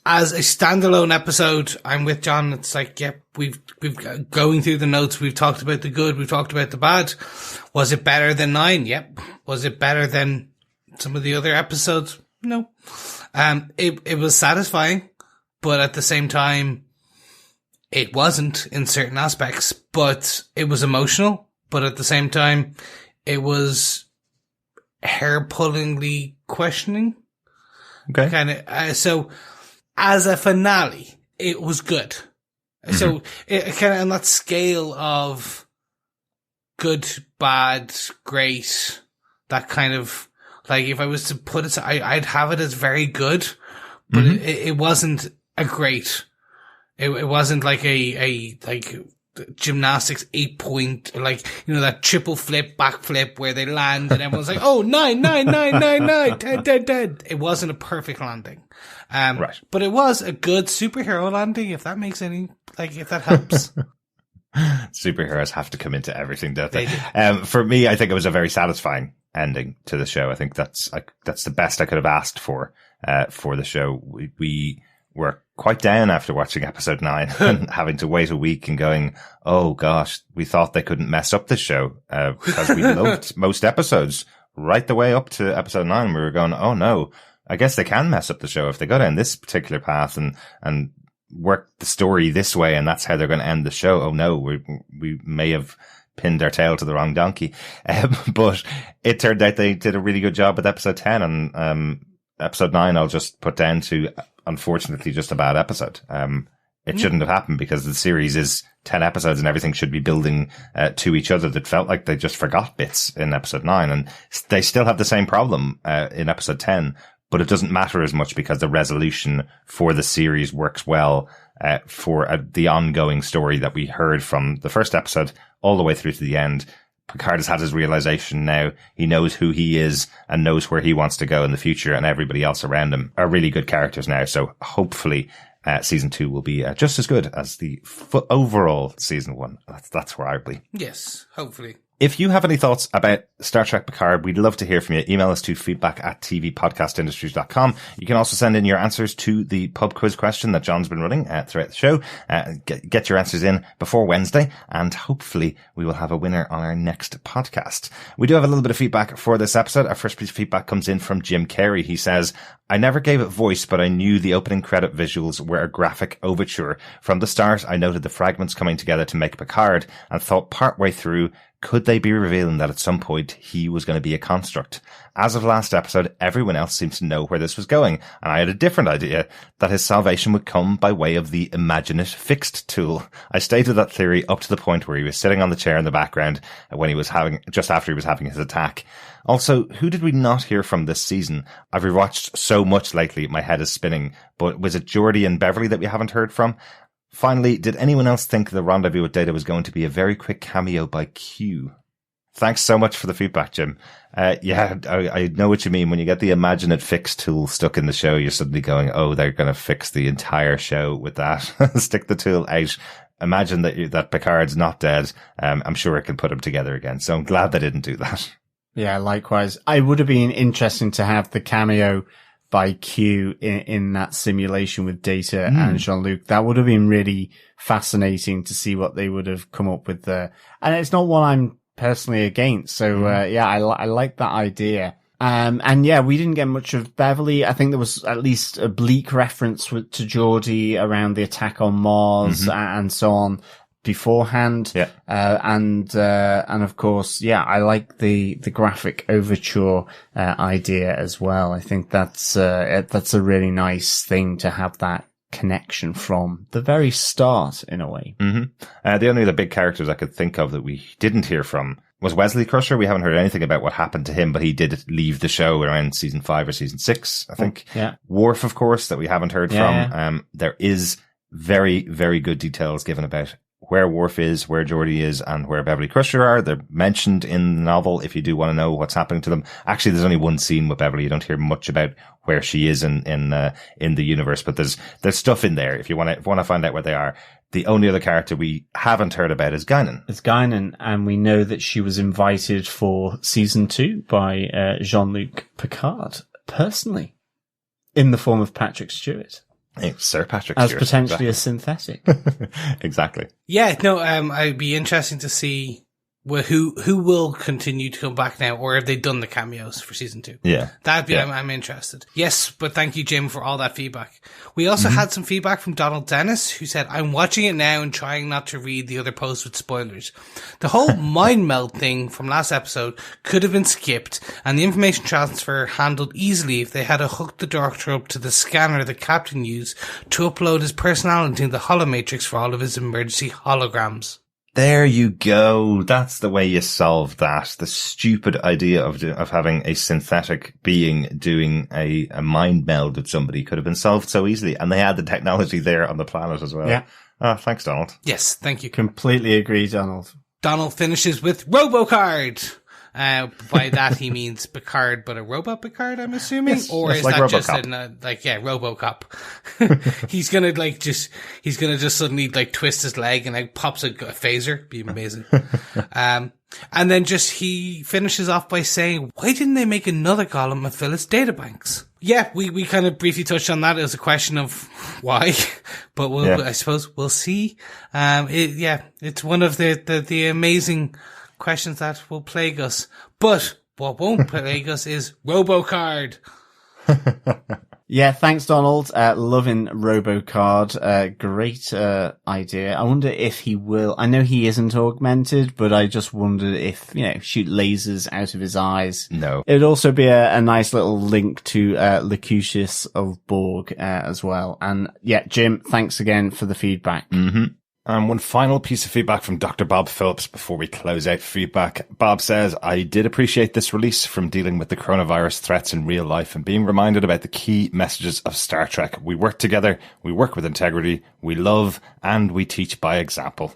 As a standalone episode, I'm with John. It's like, yep, we've going through the notes. We've talked about the good. We've talked about the bad. Was it better than 9? Yep. Was it better than some of the other episodes? No. It was satisfying, but at the same time, it wasn't in certain aspects, but it was emotional. But at the same time, it was hair-pullingly questioning. Okay. Kind of, so as a finale, it was good. Mm-hmm. So it kind of on that scale of good, bad, great, that kind of, like, if I was to put it, I'd have it as very good, but it wasn't a great. It wasn't like a gymnastics 8-point, like, you know, that triple flip, back flip where they land and everyone's like, oh, 9, 10. It wasn't a perfect landing. Right. But it was a good superhero landing, if that makes any, like, if that helps. Superheroes have to come into everything, don't they? For me, I think it was a very satisfying ending to the show. I think that's the best I could have asked for the show. We were quite down after watching episode 9 and having to wait a week and going, oh gosh, we thought they couldn't mess up this show, because we loved most episodes right the way up to episode 9. We were going, oh no, I guess they can mess up the show if they go down this particular path and work the story this way, and that's how they're going to end the show. Oh no, we may have pinned our tail to the wrong donkey. But it turned out they did a really good job with episode 10, and episode 9 I'll just put down to, unfortunately, just a bad episode. It shouldn't have happened because the series is 10 episodes and everything should be building to each other. That felt like they just forgot bits in episode 9, and they still have the same problem in episode 10, but it doesn't matter as much because the resolution for the series works well for the ongoing story that we heard from the first episode all the way through to the end. Picard has had his realization now. He knows who he is and knows where he wants to go in the future, and everybody else around him are really good characters now. So hopefully season 2 will be just as good as the overall season 1. That's where I'll be. Yes, hopefully. If you have any thoughts about Star Trek Picard, we'd love to hear from you. Email us to feedback@tvpodcastindustries.com. You can also send in your answers to the pub quiz question that John's been running throughout the show. Get your answers in before Wednesday, and hopefully we will have a winner on our next podcast. We do have a little bit of feedback for this episode. Our first piece of feedback comes in from Jim Carey. He says, I never gave it voice, but I knew the opening credit visuals were a graphic overture. From the start, I noted the fragments coming together to make Picard and thought partway through, could they be revealing that at some point he was going to be a construct? As of last episode, everyone else seems to know where this was going, and I had a different idea, that his salvation would come by way of the Imagine It Fixed tool. I stated that theory up to the point where he was sitting on the chair in the background when he was just after he was having his attack. Also, who did we not hear from this season? I've rewatched so much lately, my head is spinning, but was it Geordi and Beverly that we haven't heard from? Finally, did anyone else think the rendezvous with Data was going to be a very quick cameo by Q? Thanks so much for the feedback, Jim. Yeah, I know what you mean. When you get the Imagine It Fix tool stuck in the show, you're suddenly going, oh, they're going to fix the entire show with that. Stick the tool out. Imagine that Picard's not dead. I'm sure it can put him together again. So I'm glad they didn't do that. Yeah, likewise. I would have been interesting to have the cameo by Q in that simulation with Data and Jean-Luc. That would have been really fascinating to see what they would have come up with there. And it's not one I'm personally against. So, yeah, I like that idea. And yeah, we didn't get much of Beverly. I think there was at least a bleak reference to Geordi around the attack on Mars and so on beforehand. Yeah. And of course, yeah, I like the graphic overture, idea as well. I think that's a really nice thing to have that connection from the very start in a way. The only other big characters I could think of that we didn't hear from was Wesley Crusher. We haven't heard anything about what happened to him, but he did leave the show around season 5 or season 6, I think. Yeah. Worf, of course, that we haven't heard from. There is very, very good details given about where Worf is, where Geordi is, and where Beverly Crusher are. They're mentioned in the novel if you do want to know what's happening to them. Actually, there's only one scene with Beverly. You don't hear much about where she is in the universe, but there's stuff in there if you want to find out where they are. The only other character we haven't heard about is Guinan. It's Guinan, and we know that she was invited for season 2 by Jean-Luc Picard personally, in the form of Patrick Stewart. Hey, Sir Patrick as Stewart. Potentially a synthetic. Exactly. Yeah, no, I'd be interesting to see who will continue to come back now, or have they done the cameos for season 2? Yeah. That'd be, I'm interested. Yes, but thank you, Jim, for all that feedback. We also had some feedback from Donald Dennis, who said, I'm watching it now and trying not to read the other posts with spoilers. The whole mind meld thing from last episode could have been skipped, and the information transfer handled easily if they had hooked the Doctor up to the scanner the Captain used to upload his personality in the holomatrix for all of his emergency holograms. There you go. That's the way you solve that. The stupid idea of having a synthetic being doing a mind meld with somebody could have been solved so easily. And they had the technology there on the planet as well. Yeah. Oh, thanks, Donald. Yes, thank you. Completely agree, Donald. Donald finishes with RoboCard. By that he means Picard, but a robot Picard, I'm assuming, yes, or is like that RoboCop. just RoboCop? He's gonna just suddenly twist his leg and pops a phaser. Be amazing. And then he finishes off by saying, "Why didn't they make another column and fill its databanks?" Yeah, we kind of briefly touched on that as a question of why, but I suppose we'll see. It's one of the amazing questions that will plague us. But what won't plague us is RoboCard. Yeah, thanks, Donald. Loving RoboCard. Great idea. I wonder if he will. I know he isn't augmented, but I just wondered if, shoot lasers out of his eyes. No. It'd also be a nice little link to Locutus of Borg as well. And yeah, Jim, thanks again for the feedback. Mm-hmm. One final piece of feedback from Dr. Bob Phillips before we close out feedback. Bob says, I did appreciate this release from dealing with the coronavirus threats in real life and being reminded about the key messages of Star Trek. We work together, we work with integrity, we love, and we teach by example.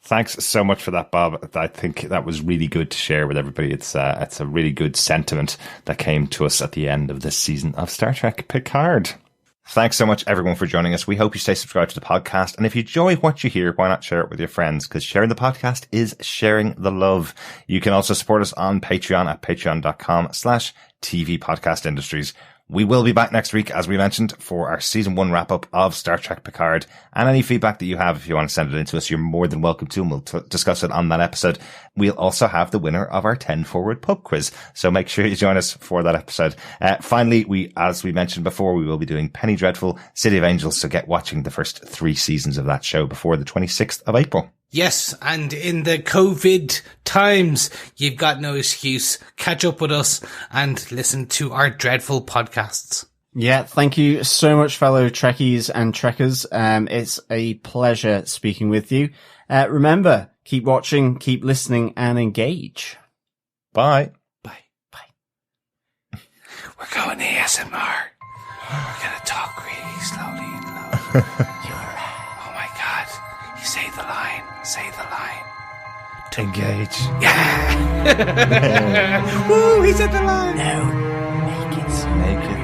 Thanks so much for that, Bob. I think that was really good to share with everybody. It's a really good sentiment that came to us at the end of this season of Star Trek Picard. Thanks so much, everyone, for joining us. We hope you stay subscribed to the podcast. And if you enjoy what you hear, why not share it with your friends? Because sharing the podcast is sharing the love. You can also support us on Patreon at patreon.com/TV Podcast Industries. We will be back next week, as we mentioned, for our season 1 wrap-up of Star Trek Picard. And any feedback that you have, if you want to send it in to us, you're more than welcome to, and we'll discuss it on that episode. We'll also have the winner of our 10 Forward pub quiz, so make sure you join us for that episode. Finally, as we mentioned before, we will be doing Penny Dreadful, City of Angels, so get watching the first 3 seasons of that show before the 26th of April. Yes, and in the COVID times, you've got no excuse. Catch up with us and listen to our dreadful podcasts. Yeah, thank you so much, fellow Trekkies and Trekkers. It's a pleasure speaking with you. Remember, keep watching, keep listening, and engage. Bye. Bye. Bye. We're going ASMR. We're going to talk really slowly and low. Oh my God. You say the line. Say the line. Engage. Yeah. Woo, he said the line. No, make it. Make it.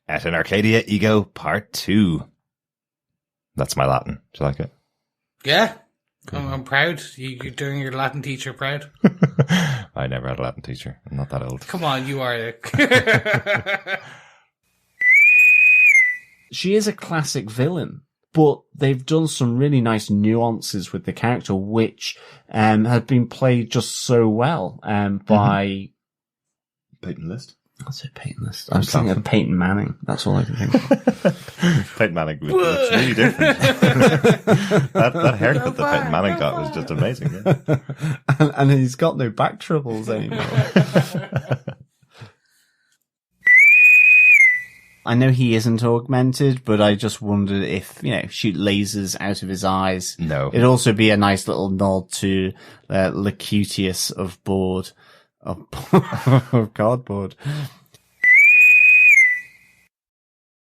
At In Arcadia Ego Part 2. That's my Latin. Do you like it? Yeah. I'm proud. You're doing your Latin teacher proud. I never had a Latin teacher. I'm not that old. Come on, you are. She is a classic villain, but they've done some really nice nuances with the character, which have been played just so well by Peyton List. That's so Peytonist. I was thinking of Peyton Manning. That's all I can think of. Peyton Manning looks really different. that haircut that Peyton Manning got was just amazing. Yeah. And he's got no back troubles anymore. I know he isn't augmented, but I just wondered if, shoot lasers out of his eyes. No. It'd also be a nice little nod to Lacutius of cardboard.